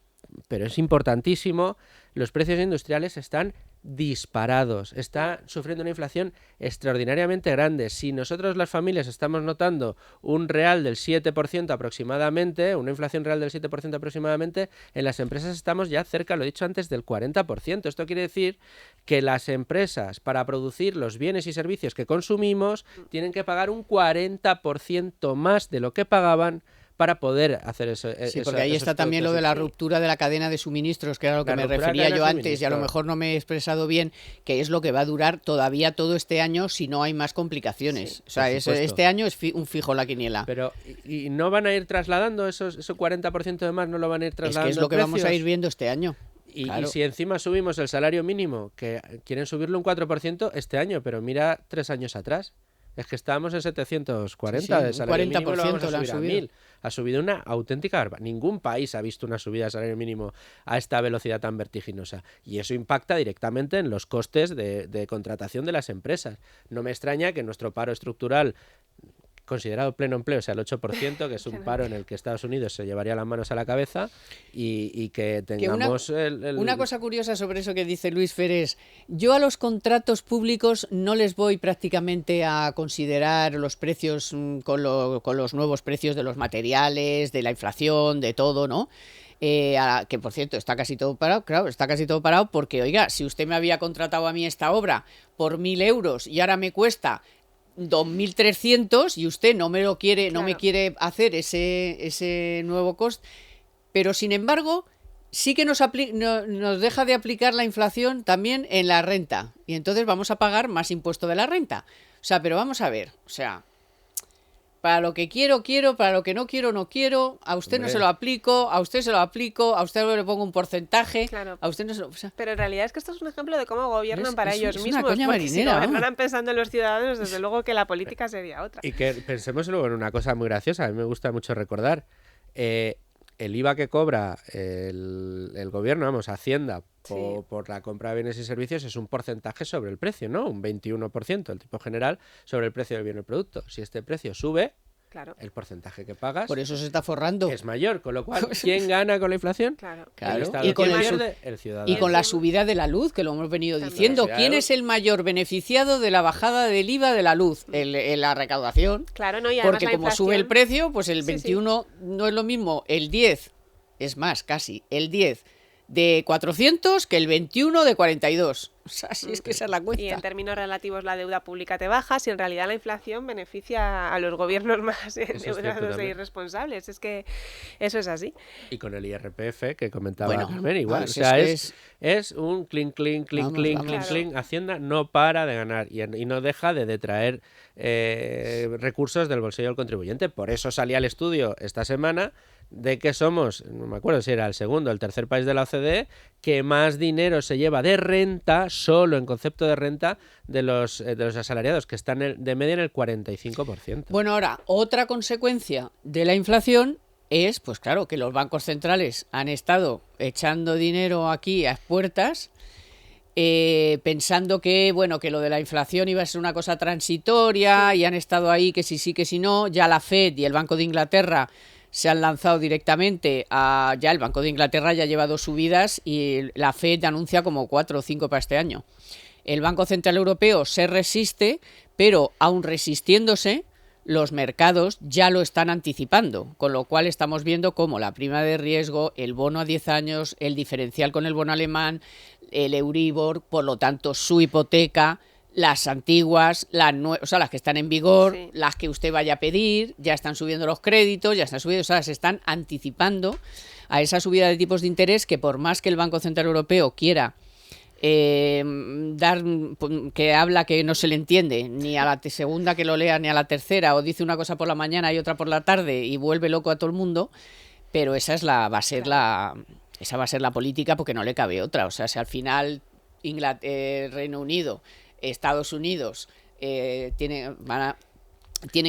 pero es importantísimo, los precios industriales están disparados, está sufriendo una inflación extraordinariamente grande. Si nosotros las familias estamos notando un real del 7% aproximadamente, una inflación real del 7% aproximadamente, en las empresas estamos ya cerca, lo he dicho antes, del 40%. Esto quiere decir que las empresas, para producir los bienes y servicios que consumimos, tienen que pagar un 40% más de lo que pagaban para poder hacer eso. Sí, porque ahí está también lo de la ruptura de la cadena de suministros, que era lo que me refería yo antes, y a lo mejor no me he expresado bien, que es lo que va a durar todavía todo este año si no hay más complicaciones. Sí, o sea, este año es un fijo la quiniela. Pero, ¿y no van a ir trasladando ese 40% de más? ¿No lo van a ir trasladando? Es que es lo que vamos a ir viendo este año. Y, claro. Y si encima subimos el salario mínimo, que quieren subirlo un 4% este año, pero mira 3 años atrás. Es que estábamos en 740 de salario mínimo, lo vamos a subir a 1000. Ha subido una auténtica barbaridad. Ningún país ha visto una subida de salario mínimo a esta velocidad tan vertiginosa. Y eso impacta directamente en los costes de contratación de las empresas. No me extraña que nuestro paro estructural, considerado pleno empleo, sea el 8%, que es un paro en el que Estados Unidos se llevaría las manos a la cabeza y que tengamos Una cosa curiosa sobre eso que dice Luis Fer es, yo a los contratos públicos no les voy prácticamente a considerar los precios con los nuevos precios de los materiales, de la inflación, de todo, ¿no? Que por cierto está casi todo parado, claro, está casi todo parado porque, oiga, si usted me había contratado a mí esta obra por 1.000 euros y ahora me cuesta 2.300 y usted no me lo quiere, claro, no me quiere hacer ese nuevo coste, pero sin embargo sí que nos deja de aplicar la inflación también en la renta y entonces vamos a pagar más impuesto de la renta. O sea, pero vamos a ver, o sea, para lo que quiero, para lo que no quiero, no quiero, a usted no se lo aplico, a usted se lo aplico, a usted le pongo un porcentaje, claro, a usted no se lo... O sea, pero en realidad es que esto es un ejemplo de cómo gobiernan para ellos mismos, una coña porque marinera, si gobernaran pensando en los ciudadanos, desde luego que la política sería otra. Y que pensemos luego en una cosa muy graciosa, a mí me gusta mucho recordar, el IVA que cobra el gobierno, vamos, Hacienda, por la compra de bienes y servicios es un porcentaje sobre el precio, ¿no? Un 21%, el tipo general, sobre el precio del bien o producto. Si este precio sube, claro, el porcentaje que pagas por eso se está forrando. Es mayor, con lo cual, ¿quién gana con la inflación? Claro. Claro. Y con el ciudadano. Y con la subida de la luz, que lo hemos venido también diciendo. ¿Quién es el mayor beneficiado de la bajada del IVA de la luz? La recaudación. Claro, no, y porque la como inflación... sube el precio, pues el 21 no es lo mismo el 10, es más, casi, el 10 de 400 que el 21 de 42. O sea, si es que esa es la cuenta. Y en términos relativos la deuda pública te baja, si en realidad la inflación beneficia a los gobiernos más endeudados e irresponsables. Es que eso es así. Y con el IRPF que comentaba Carmen, igual. No, o sea, es un clink. Hacienda no para de ganar y no deja de detraer recursos del bolsillo del contribuyente. Por eso salía el estudio esta semana de que somos, no me acuerdo si era el segundo o el tercer país de la OCDE, que más dinero se lleva de renta, solo en concepto de renta, de los asalariados, que están de media en el 45%. Bueno, ahora, otra consecuencia de la inflación es, pues claro, que los bancos centrales han estado echando dinero aquí a puertas, pensando que, bueno, que lo de la inflación iba a ser una cosa transitoria, y han estado ahí que sí, que si no. Ya la FED y el Banco de Inglaterra se han lanzado directamente a... Ya el Banco de Inglaterra ya lleva 2 subidas y la FED anuncia como 4 o 5 para este año. El Banco Central Europeo se resiste, pero aun resistiéndose, los mercados ya lo están anticipando, con lo cual estamos viendo cómo la prima de riesgo, el bono a 10 años, el diferencial con el bono alemán, el Euribor, por lo tanto su hipoteca, Las antiguas, o sea, las que están en vigor, Sí. las que usted vaya a pedir, ya están subiendo los créditos, ya están subiendo, o sea, se están anticipando a esa subida de tipos de interés que por más que el Banco Central Europeo quiera que habla que no se le entiende, ni a la segunda que lo lea, ni a la tercera, o dice una cosa por la mañana y otra por la tarde y vuelve loco a todo el mundo, pero esa va a ser la política porque no le cabe otra. O sea, si al final Reino Unido, Estados Unidos tienen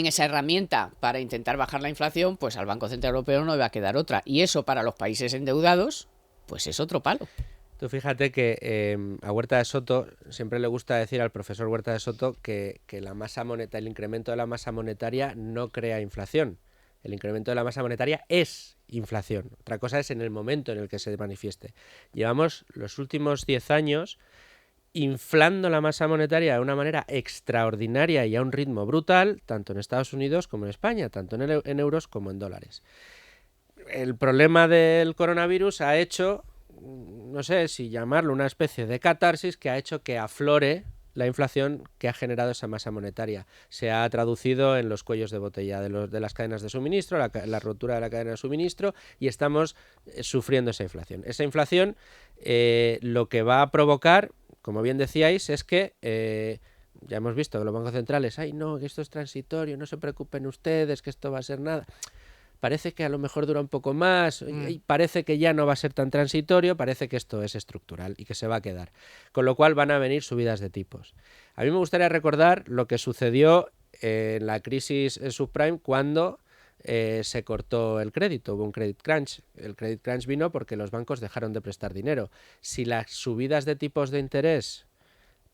esa herramienta para intentar bajar la inflación, pues al Banco Central Europeo no le va a quedar otra. Y eso para los países endeudados, pues es otro palo. Tú fíjate que a Huerta de Soto siempre le gusta decir al profesor Huerta de Soto que la masa monetaria, el incremento de la masa monetaria no crea inflación. El incremento de la masa monetaria es inflación. Otra cosa es en el momento en el que se manifieste. Llevamos los últimos 10 años inflando la masa monetaria de una manera extraordinaria y a un ritmo brutal, tanto en Estados Unidos como en España, tanto en euros como en dólares. El problema del coronavirus ha hecho, no sé si llamarlo una especie de catarsis, que ha hecho que aflore la inflación que ha generado esa masa monetaria. Se ha traducido en los cuellos de botella de las cadenas de suministro, la rotura de la cadena de suministro, y estamos sufriendo esa inflación. Esa inflación lo que va a provocar, como bien decíais, es que ya hemos visto que los bancos centrales, ay no, que esto es transitorio, no se preocupen ustedes, que esto va a ser nada. Parece que a lo mejor dura un poco más, y parece que ya no va a ser tan transitorio, parece que esto es estructural y que se va a quedar. Con lo cual van a venir subidas de tipos. A mí me gustaría recordar lo que sucedió en la crisis subprime cuando se cortó el crédito, hubo un credit crunch. El credit crunch vino porque los bancos dejaron de prestar dinero. Si las subidas de tipos de interés,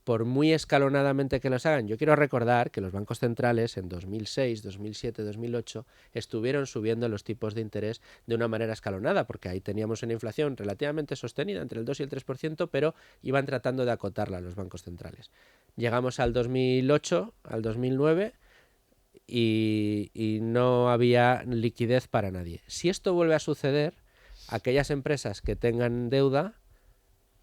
por muy escalonadamente que los hagan, yo quiero recordar que los bancos centrales en 2006, 2007, 2008 estuvieron subiendo los tipos de interés de una manera escalonada, porque ahí teníamos una inflación relativamente sostenida entre el 2 y el 3%, pero iban tratando de acotarla los bancos centrales. Llegamos al 2008, al 2009 y no había liquidez para nadie. Si esto vuelve a suceder, aquellas empresas que tengan deuda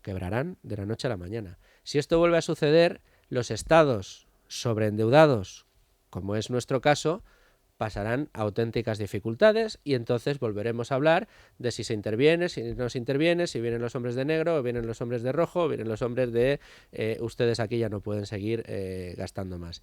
quebrarán de la noche a la mañana. Si esto vuelve a suceder, los estados sobreendeudados, como es nuestro caso, pasarán a auténticas dificultades y entonces volveremos a hablar de si se interviene, si no se interviene, si vienen los hombres de negro o vienen los hombres de rojo o vienen los hombres de ustedes aquí ya no pueden seguir gastando más.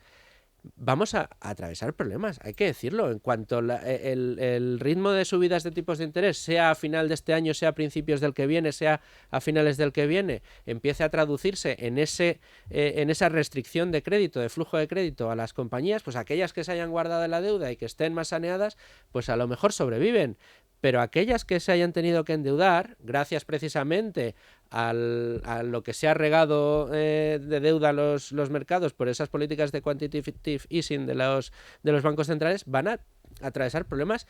Vamos a atravesar problemas, hay que decirlo. En cuanto el ritmo de subidas de tipos de interés, sea a final de este año, sea a principios del que viene, sea a finales del que viene, empiece a traducirse en esa restricción de crédito, de flujo de crédito a las compañías, pues aquellas que se hayan guardado la deuda y que estén más saneadas, pues a lo mejor sobreviven. Pero aquellas que se hayan tenido que endeudar, gracias precisamente a lo que se ha regado de deuda a los mercados por esas políticas de quantitative easing de los bancos centrales, van a atravesar problemas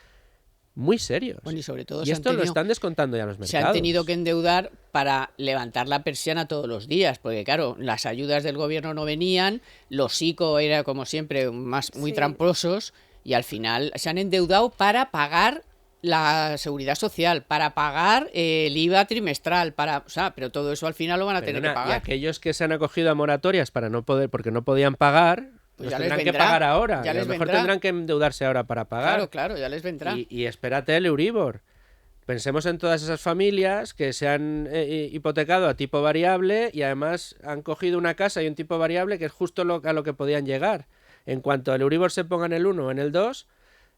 muy serios. Bueno, y sobre todo lo están descontando ya los mercados. Se han tenido que endeudar para levantar la persiana todos los días, porque claro, las ayudas del gobierno no venían, los ICO era como siempre muy tramposos, y al final se han endeudado para pagar la seguridad social, para pagar el IVA trimestral, pero todo eso al final lo van a tener que pagar. Y aquellos que se han acogido a moratorias porque no podían pagar, pues ya tendrán que pagar ahora. Y a lo mejor tendrán que endeudarse ahora para pagar. Claro, ya les vendrá. Y espérate el Euribor. Pensemos en todas esas familias que se han hipotecado a tipo variable y además han cogido una casa y un tipo variable que es justo a lo que podían llegar. En cuanto el Euribor se ponga en el 1 o en el 2...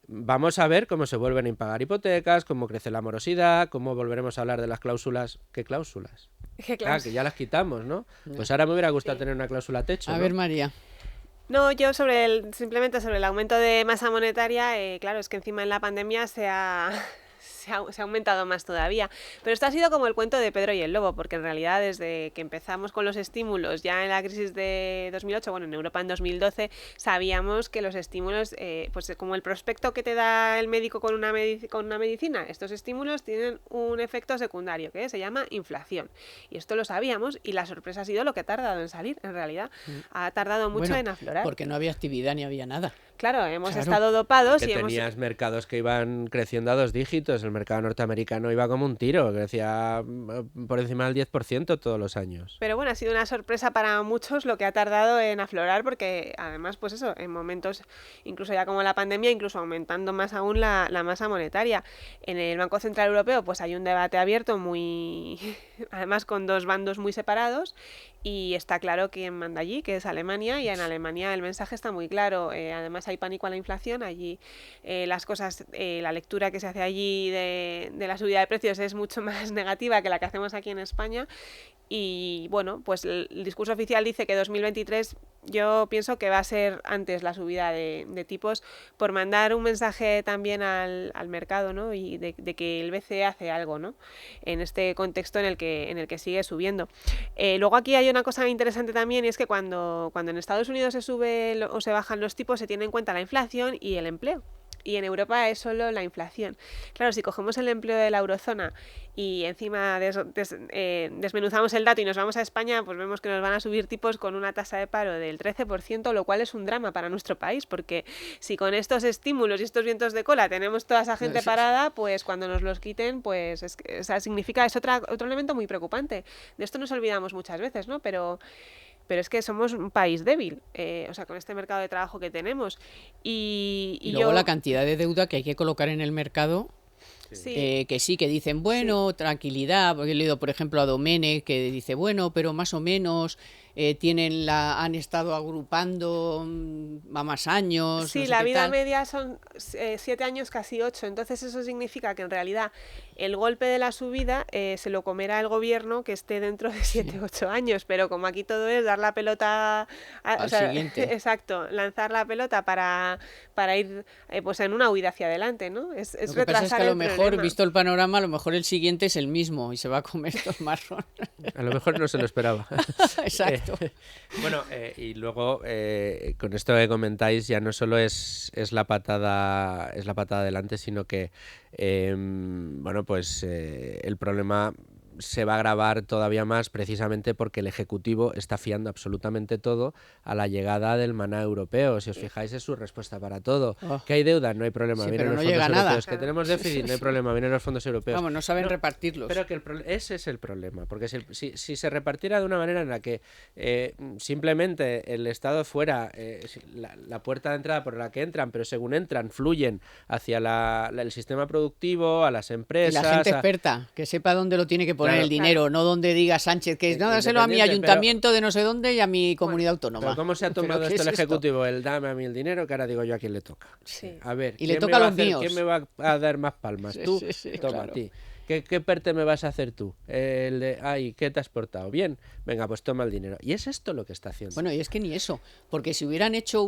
vamos a ver cómo se vuelven a impagar hipotecas, cómo crece la morosidad, cómo volveremos a hablar de las cláusulas. ¿Qué cláusulas? Que ya las quitamos, ¿no? Pues ahora me hubiera gustado tener una cláusula techo. A ver, María. No, yo simplemente sobre el aumento de masa monetaria, claro, es que encima en la pandemia se ha aumentado más todavía. Pero esto ha sido como el cuento de Pedro y el Lobo, porque en realidad desde que empezamos con los estímulos, ya en la crisis de 2008, bueno, en Europa en 2012, sabíamos que los estímulos, pues como el prospecto que te da el médico con una medicina, estos estímulos tienen un efecto secundario, que se llama inflación. Y esto lo sabíamos, y la sorpresa ha sido lo que ha tardado en salir, en realidad. Ha tardado mucho en aflorar. Porque no había actividad ni había nada. Claro, hemos Claro. estado dopados Que y hemos... tenías mercados que iban creciendo a 2 dígitos. El mercado norteamericano iba como un tiro, crecía por encima del 10% todos los años. Pero bueno, ha sido una sorpresa para muchos lo que ha tardado en aflorar, porque además, pues eso, en momentos, incluso ya como la pandemia, incluso aumentando más aún la masa monetaria. En el Banco Central Europeo, pues hay un debate abierto muy, además con dos bandos muy separados, y está claro quién manda allí, que es Alemania, y en Alemania el mensaje está muy claro. Además hay pánico a la inflación, allí las cosas, la lectura que se hace allí de la subida de precios es mucho más negativa que la que hacemos aquí en España. Y bueno, pues el discurso oficial dice que 2023 yo pienso que va a ser antes la subida de tipos, por mandar un mensaje también al mercado, ¿no? Y de que el BCE hace algo, ¿no? En este contexto en el que sigue subiendo. Luego aquí hay una cosa interesante también, y es que cuando en Estados Unidos se sube o se bajan los tipos, se tiene en cuenta la inflación y el empleo. Y en Europa es solo la inflación. Claro, si cogemos el empleo de la eurozona y encima desmenuzamos el dato y nos vamos a España, pues vemos que nos van a subir tipos con una tasa de paro del 13%, lo cual es un drama para nuestro país, porque si con estos estímulos y estos vientos de cola tenemos toda esa gente parada, pues cuando nos los quiten, pues es otro elemento muy preocupante. De esto nos olvidamos muchas veces, ¿no? Pero es que somos un país débil, o sea, con este mercado de trabajo que tenemos. Y luego la cantidad de deuda que hay que colocar en el mercado, Sí. que sí, que dicen, bueno, tranquilidad, porque he leído, por ejemplo, a Domènech, que dice, bueno, pero más o menos han estado agrupando a más años. Sí, no sé la qué vida tal. media son 7 años, casi 8. Entonces eso significa que en realidad el golpe de la subida se lo comerá el gobierno que esté dentro de 7 o 8 años. Pero como aquí todo es dar la pelota Al siguiente. Exacto, lanzar la pelota para ir pues en una huida hacia adelante, ¿no? Es Lo que pasa es retrasar que a lo el mejor, problema. visto el panorama, a lo mejor el siguiente es el mismo y se va a comer todo el marrón. A lo mejor no se lo esperaba. Exacto. Bueno, y luego con esto que comentáis ya no solo es la patada adelante, sino que bueno, pues el problema se va a agravar todavía más precisamente porque el Ejecutivo está fiando absolutamente todo a la llegada del maná europeo. Si os fijáis, es su respuesta para todo. Oh. ¿Que hay deuda? No hay problema, Sí, vienen pero los no fondos llega nada. europeos. ¿Que tenemos déficit? No hay problema, vienen los fondos europeos. Vamos, no saben No, repartirlos. Pero que ese es el problema, porque si se repartiera de una manera en la que simplemente el Estado fuera la puerta de entrada por la que entran, pero según entran fluyen hacia el sistema productivo, a las Y empresas... la gente experta, que sepa dónde lo tiene que poner Claro. el dinero, no donde diga Sánchez que no, dáselo a mi Independiente, ayuntamiento de no sé dónde y a mi comunidad autónoma. Pero ¿cómo se ha ¿Pero tomado qué esto el es esto? Ejecutivo? El dame a mí el dinero, que ahora digo yo a quién le toca. Sí. A ver, Y le ¿quién toca me va a los hacer- míos. ¿Quién me va a dar más palmas? Sí, Tú, sí, sí, toma claro. a ti. ¿Qué PERTE me vas a hacer tú? El de, ay, ¿qué te has portado? Bien, venga, pues toma el dinero. Y es esto lo que está haciendo. Bueno, y es que ni eso, porque si hubieran hecho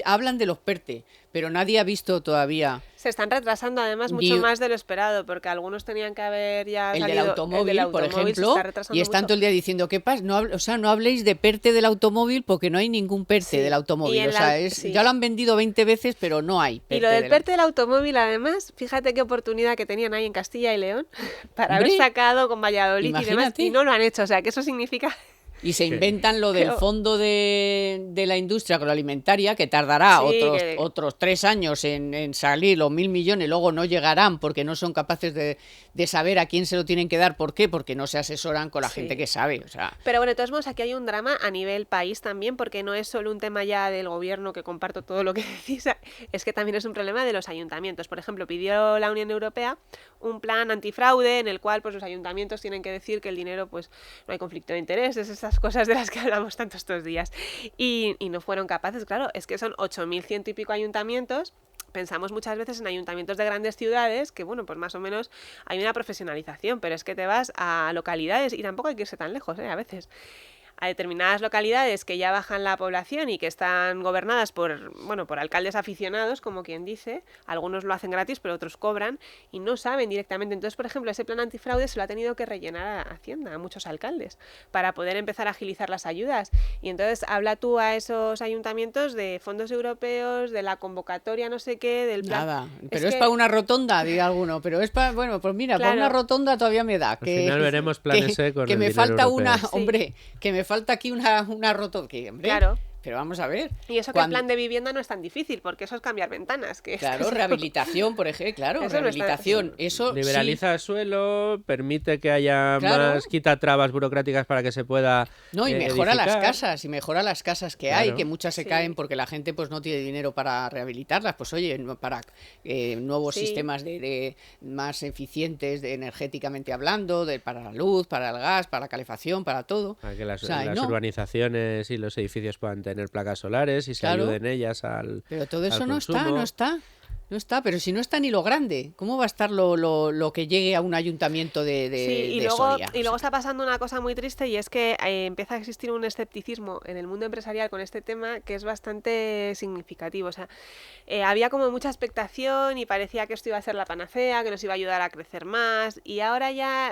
hablan de los PERTE, pero nadie ha visto todavía Se están retrasando además mucho más de lo esperado, porque algunos tenían que haber ya el del salido. automóvil, por se ejemplo, está retrasando y están mucho. todo el día diciendo que no habléis de PERTE del automóvil porque no hay ningún PERTE Sí, del y automóvil. en O sea, sí. ya lo han vendido 20 veces, pero no hay PERTE Y lo del del PERTE del automóvil, además, fíjate qué oportunidad que tenían ahí en Castilla y León para haber Hombre, sacado con Valladolid y demás, imagínate. y no lo han hecho. O sea, que eso significa... Y se Sí. inventan lo del Que- fondo de la industria agroalimentaria, que tardará Sí, otros 3 años en salir los 1.000 millones, luego no llegarán porque no son capaces de saber a quién se lo tienen que dar. ¿Por qué? Porque no se asesoran con la Sí. gente que sabe. O sea, Pero bueno, de todos modos, aquí hay un drama a nivel país también, porque no es solo un tema ya del gobierno, que comparto todo lo que decís, es que también es un problema de los ayuntamientos. Por ejemplo, pidió la Unión Europea un plan antifraude en el cual pues los ayuntamientos tienen que decir que el dinero, pues no hay conflicto de intereses, esas cosas de las que hablamos tanto estos días. Y no fueron capaces, claro, es que son 8.100 y pico ayuntamientos. Pensamos muchas veces en ayuntamientos de grandes ciudades, que bueno, pues más o menos hay una profesionalización, pero es que te vas a localidades y tampoco hay que irse tan lejos, a veces. A determinadas localidades que ya bajan la población y que están gobernadas por alcaldes aficionados, como quien dice, algunos lo hacen gratis, pero otros cobran y no saben directamente. Entonces, por ejemplo, ese plan antifraude se lo ha tenido que rellenar a Hacienda, a muchos alcaldes, para poder empezar a agilizar las ayudas. Y entonces habla tú a esos ayuntamientos de fondos europeos, de la convocatoria no sé qué, del plan... nada. Pero es que- para una rotonda, diga alguno. Pero es para, bueno, pues mira, para Claro. una rotonda todavía me da. Al final veremos planes con que el me dinero falta europeo. una, Sí. hombre, que me falta aquí una rotonda. Que, hombre, Claro. Pero vamos a ver. Y eso que el plan de vivienda no es tan difícil, porque eso es cambiar ventanas. Claro, rehabilitación, por ejemplo, claro, Eso no rehabilitación. está... Eso liberaliza el suelo, permite que haya más, quita trabas burocráticas para que se pueda No, y mejora edificar. las casas que hay, que muchas se caen porque la gente pues no tiene dinero para rehabilitarlas. Pues oye, para nuevos sistemas de más eficientes energéticamente hablando, para la luz, para el gas, para la calefacción, para todo. Para que las urbanizaciones y los edificios puedan tener placas solares y se ayuden ellas al Pero todo eso al consumo. No está, pero si no está ni lo grande, ¿cómo va a estar lo que llegue a un ayuntamiento de Soria? Y luego está pasando una cosa muy triste, y es que empieza a existir un escepticismo en el mundo empresarial con este tema que es bastante significativo. O sea, había como mucha expectación y parecía que esto iba a ser la panacea, que nos iba a ayudar a crecer más, y ahora ya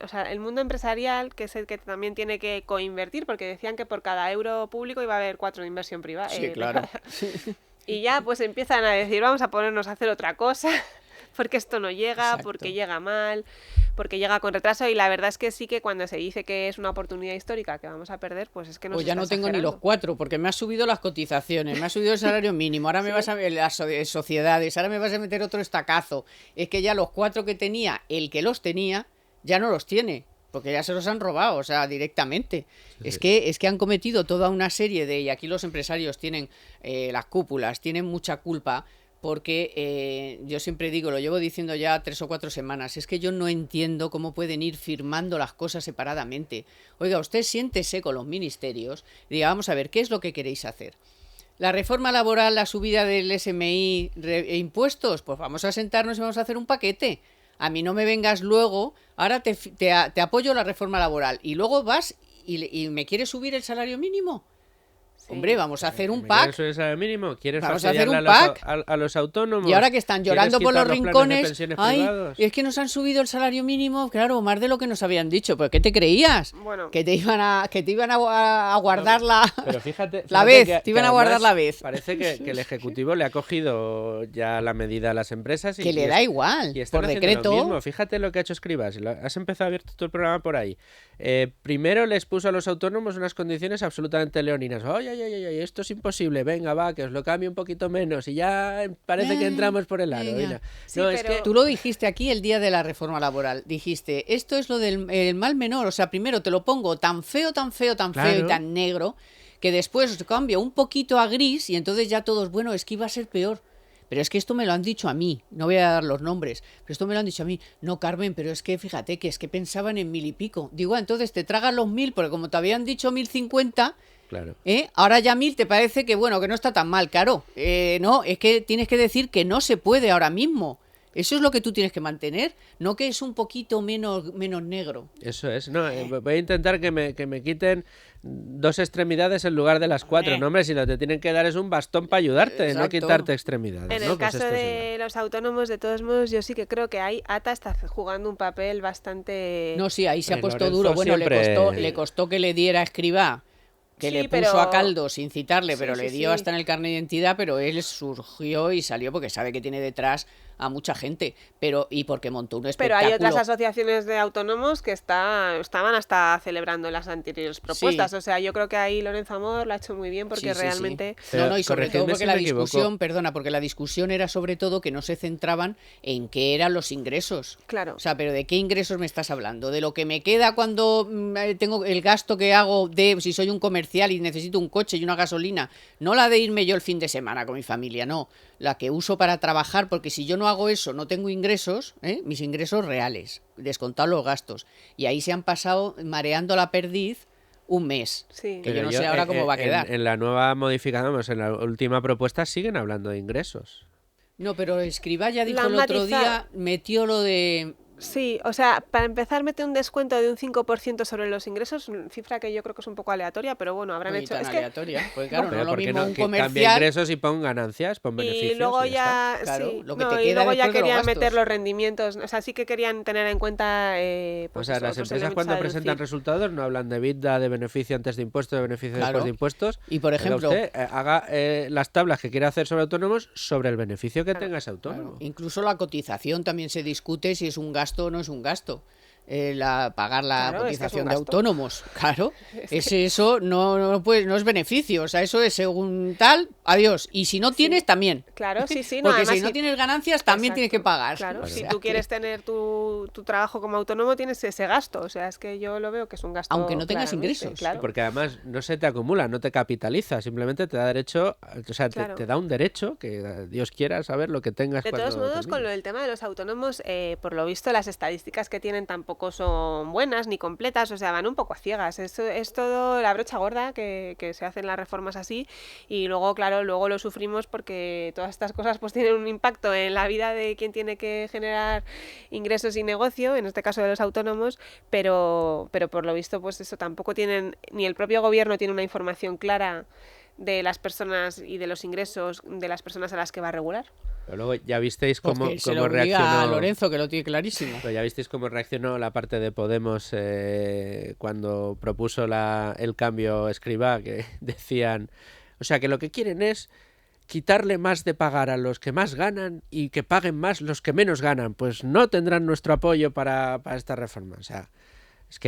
o sea, el mundo empresarial, que es el que también tiene que coinvertir, porque decían que por cada euro público iba a haber 4 de inversión privada. Sí, claro. Y ya pues empiezan a decir, vamos a ponernos a hacer otra cosa, porque esto no llega, Exacto. porque llega mal, porque llega con retraso, y la verdad es que sí que cuando se dice que es una oportunidad histórica que vamos a perder, pues es que no Pues se ya está no tengo ni exagerando. los 4, porque me has subido las cotizaciones, me has subido el salario mínimo, ahora me vas a ver las sociedades, ahora me vas a meter otro estacazo. Es que ya los 4 que tenía, el que los tenía, ya no los tiene. Porque ya se los han robado, o sea, directamente. Es que han cometido toda una serie y aquí los empresarios tienen, las cúpulas, tienen mucha culpa, porque yo siempre digo, lo llevo diciendo ya 3 o 4 semanas, es que yo no entiendo cómo pueden ir firmando las cosas separadamente. Oiga, usted siéntese con los ministerios y diga, vamos a ver, ¿qué es lo que queréis hacer? La reforma laboral, la subida del SMI, impuestos, pues vamos a sentarnos y vamos a hacer un paquete. A mí no me vengas luego, ahora te apoyo la reforma laboral y luego vas y me quieres subir el salario mínimo. Sí. Hombre, vamos a hacer un pack. ¿Quieres el salario ¿Quieres vamos a hacer un pack a los autónomos? Y ahora que están llorando por los rincones, ay, privados? Es que nos han subido el salario mínimo, claro, más de lo que nos habían dicho. ¿Pero qué te creías? Bueno. Que te iban a guardar pero fíjate la vez, te iban a guardar la vez. Parece que el Ejecutivo le ha cogido ya la medida a las empresas. Que le da igual, y por decreto. Lo mismo. Fíjate lo que ha hecho Escribas. Has empezado abierto todo el programa por ahí. Primero les puso a los autónomos unas condiciones absolutamente leoninas. Ay, esto es imposible, venga, va, que os lo cambie un poquito menos y ya parece que entramos por el aro. Sí, no, pero... es que... Tú lo dijiste aquí el día de la reforma laboral, dijiste, esto es lo del mal menor, o sea, primero te lo pongo tan feo y tan negro, que después cambio un poquito a gris y entonces ya todos, bueno, es que iba a ser peor. Pero es que esto me lo han dicho a mí, no voy a dar los nombres, pero esto me lo han dicho a mí. No, Carmen, pero es que fíjate que es que pensaban en 1000 y pico. Digo, entonces te tragas los 1000, porque como te habían dicho 1050... Claro. Ahora ya 1000 te parece que bueno, que no está tan mal, claro. No, es que tienes que decir que no se puede ahora mismo. Eso es lo que tú tienes que mantener, no que es un poquito menos negro. Eso es. No, voy a intentar que me quiten 2 extremidades en lugar de las 4. No, hombre, si lo que te tienen que dar es un bastón para ayudarte, Exacto. no quitarte extremidades. En el caso de los autónomos, de todos modos, yo sí que creo que ahí ATA está jugando un papel bastante... No, sí, ahí se ha puesto Lorenzo duro. Bueno, siempre... le costó que le diera Escribá, que sí, le puso pero... a caldo sin citarle, pero sí, le dio hasta en el carnet de identidad, pero él surgió y salió porque sabe que tiene detrás a mucha gente, y porque montó un espectáculo. Pero hay otras asociaciones de autónomos que estaban hasta celebrando las anteriores propuestas. O sea, yo creo que ahí Lorenzo Amor lo ha hecho muy bien porque realmente... Sí. No, y sobre todo porque la discusión, porque la discusión era sobre todo que no se centraban en qué eran los ingresos. Claro. O sea, pero ¿de qué ingresos me estás hablando? ¿De lo que me queda cuando tengo el gasto que hago si soy un comercial y necesito un coche y una gasolina? No la de irme yo el fin de semana con mi familia, no. La que uso para trabajar, porque si yo no hago eso, no tengo ingresos, mis ingresos reales, descontados los gastos. Y ahí se han pasado mareando la perdiz un mes. Sí. Que yo no sé ahora cómo va a quedar. En la nueva modificación, en la última propuesta, siguen hablando de ingresos. No, pero Escribá ya dijo el otro día, metió lo de... Sí, o sea, para empezar mete un descuento de un 5% sobre los ingresos, cifra que yo creo que es un poco aleatoria, pero bueno, habrán hecho... Es aleatoria, pues claro, no lo mismo un comercial... Cambia ingresos y pon ganancias, pon beneficios. Y luego ya, claro, sí, lo que te queda y luego ya querían los meter los rendimientos, o sea, sí que querían tener en cuenta... Pues o sea, las empresas cuando presentan resultados no hablan de EBITDA, de beneficio antes de impuestos, de beneficio después de impuestos. Y por ejemplo... Usted haga las tablas que quiera hacer sobre autónomos sobre el beneficio que tenga ese autónomo. Incluso la cotización también se discute si es un gasto o no es un gasto. pagar la Claro, es que es un cotización de gasto. autónomos. Claro, eso no es beneficio, o sea, eso es según tal, adiós. Y si no tienes, también. Claro, sí, sí. Porque además, si no tienes ganancias, también tienes que Exacto. pagar. Claro, O si sea tú que- quieres tener tu trabajo como autónomo, tienes ese gasto. O sea, es que yo lo veo que es un gasto. Aunque no tengas claramente, ingresos. Claro. Porque además no se te acumula, no te capitaliza, simplemente te da derecho, o sea, Claro. te da un derecho que Dios quiera saber lo que tengas De cuando todos modos, con termines. lo del tema de los autónomos, por lo visto las estadísticas que tienen tampoco son buenas ni completas, o sea, van un poco a ciegas. Eso es todo la brocha gorda que se hacen las reformas así y luego, claro, luego lo sufrimos porque todas estas cosas pues tienen un impacto en la vida de quien tiene que generar ingresos y negocio, en este caso de los autónomos, pero por lo visto pues eso tampoco tienen, ni el propio gobierno tiene una información clara de las personas y de los ingresos de las personas a las que va a regular. Pero luego ya visteis Pues cómo, que se lo cómo obliga reaccionó. a Lorenzo, que lo tiene clarísimo. Pero ya visteis cómo reaccionó la parte de Podemos cuando propuso el cambio Escrivá, que decían, o sea, que lo que quieren es quitarle más de pagar a los que más ganan y que paguen más los que menos ganan. Pues no tendrán nuestro apoyo para esta reforma. O sea, es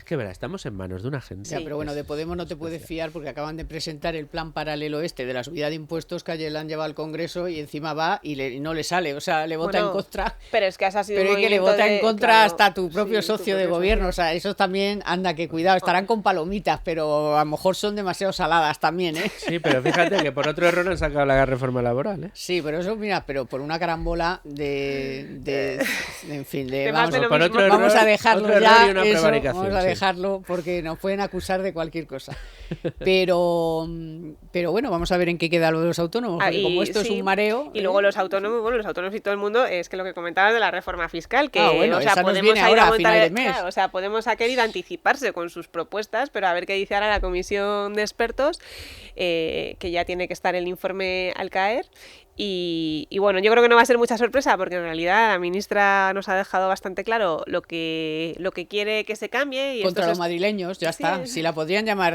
que verá, estamos en manos de una gente. Ya, pero bueno, de Podemos no te puedes especial. fiar porque acaban de presentar el plan paralelo de la subida de impuestos que ayer le han llevado al Congreso y encima va y no le sale, o sea, le vota Bueno, en contra. Pero es que esa ha sido Pero un es que le movimiento vota en de- contra claro, hasta tu propio sí, socio tu de propio gobierno, socio. o sea, eso también, anda, que cuidado, estarán con palomitas, pero a lo mejor son demasiado saladas también, ¿eh? Sí, pero fíjate que por otro error han sacado la reforma laboral, ¿eh? Sí, pero eso, mira, pero por una carambola en fin, De más vamos, de lo por mismo. otro vamos error- a dejarlo otro error ya, y una eso, prevaricación, vamos a sí. dejarlo porque nos pueden acusar de cualquier cosa. Pero bueno, vamos a ver en qué queda lo de los autónomos, porque Ah, como esto es sí. un mareo... Y luego los autónomos, bueno, los autónomos y todo el mundo, es que lo que comentabas de la reforma fiscal, que Bueno, o sea, esa nos Podemos viene ir ahora a montar final de mes. claro, o sea, Podemos ha querido anticiparse con sus propuestas, pero a ver qué dice ahora la comisión de expertos, que ya tiene que estar el informe al caer. Y bueno, yo creo que no va a ser mucha sorpresa porque en realidad la ministra nos ha dejado bastante claro lo que quiere que se cambie. Y Contra esto los madrileños, ya Sí. está. Si la podrían llamar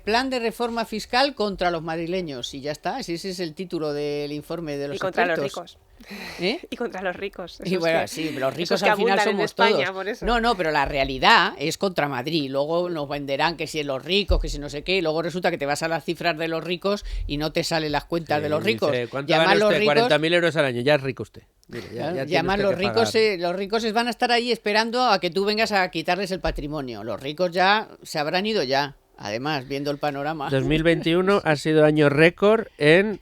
plan de reforma fiscal contra los madrileños, y ya está. Si ese es el título del informe de los y contra los expertos. ricos. ¿Eh? Y contra los ricos. Y esos bueno, que- sí, los esos ricos que al final abundan en somos España, todos. por eso. No, pero la realidad es contra Madrid. Luego nos venderán que si es los ricos, que si no sé qué, y luego resulta que te vas a las cifras de los ricos y no te salen las cuentas de los ricos. Dice, ¿cuánto Y además gana los usted? ricos, 40.000 euros al año, ya es rico usted. Mire, claro, ya y tiene además usted los que ricos, pagar. los ricos van a estar ahí esperando a que tú vengas a quitarles el patrimonio. Los ricos ya se habrán ido ya. Además, viendo el panorama. 2021 ha sido año récord en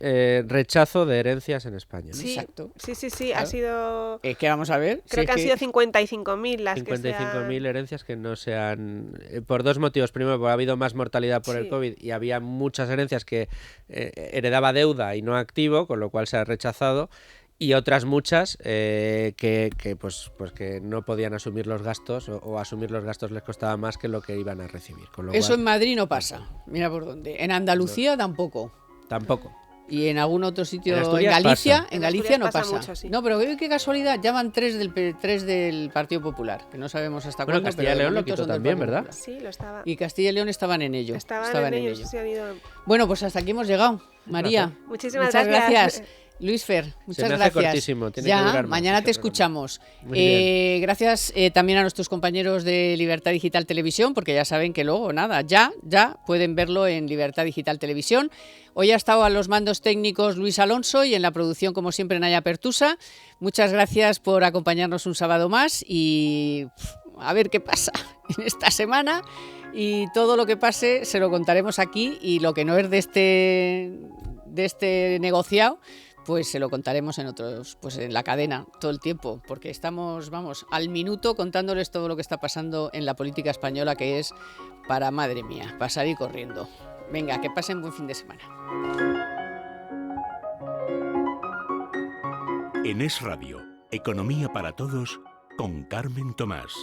rechazo de herencias en España, ¿no? Sí, Exacto. sí, Claro. ha sido... Es que vamos a ver. Creo si que es han sido 55.000 las que se 55.000 herencias que no se han... por dos motivos. Primero, porque ha habido más mortalidad por el Sí. COVID y había muchas herencias que heredaba deuda y no activo, con lo cual se ha rechazado. Y otras muchas pues que no podían asumir los gastos o asumir los gastos les costaba más que lo que iban a recibir. Con lo Eso cual, en Madrid no pasa. Mira por dónde. En Andalucía tampoco. tampoco. Y en algún otro sitio, En en Asturias Galicia, pasa. en En Galicia Asturias no pasa pasa. mucho, sí. No, pero qué casualidad, ya van tres del Partido Popular, que no sabemos hasta Bueno, cuándo. Castilla pero y de León lo momento quitó son del también, Partido ¿verdad? Popular. Sí, lo estaba. Y Castilla y León estaban en ello. Estaban en ellos, sí han ido... Bueno, pues hasta aquí hemos llegado, María. Muchísimas Muchas gracias. gracias. Luis Fer, muchas me hace gracias. cortísimo, tiene que Ya, durar más mañana este te programa. escuchamos. Muy bien. Gracias también a nuestros compañeros de Libertad Digital Televisión, porque ya saben que luego, nada, ya pueden verlo en Libertad Digital Televisión. Hoy ha estado a los mandos técnicos Luis Alonso y en la producción, como siempre, Naya Pertusa. Muchas gracias por acompañarnos un sábado más y a ver qué pasa en esta semana. Y todo lo que pase se lo contaremos aquí, y lo que no es de este negociado, pues se lo contaremos en otros, pues en la cadena todo el tiempo, porque estamos, vamos, al minuto contándoles todo lo que está pasando en la política española, que es para, madre mía, para salir corriendo. Venga, que pasen buen fin de semana. En Es Radio, Economía para Todos, con Carmen Tomás.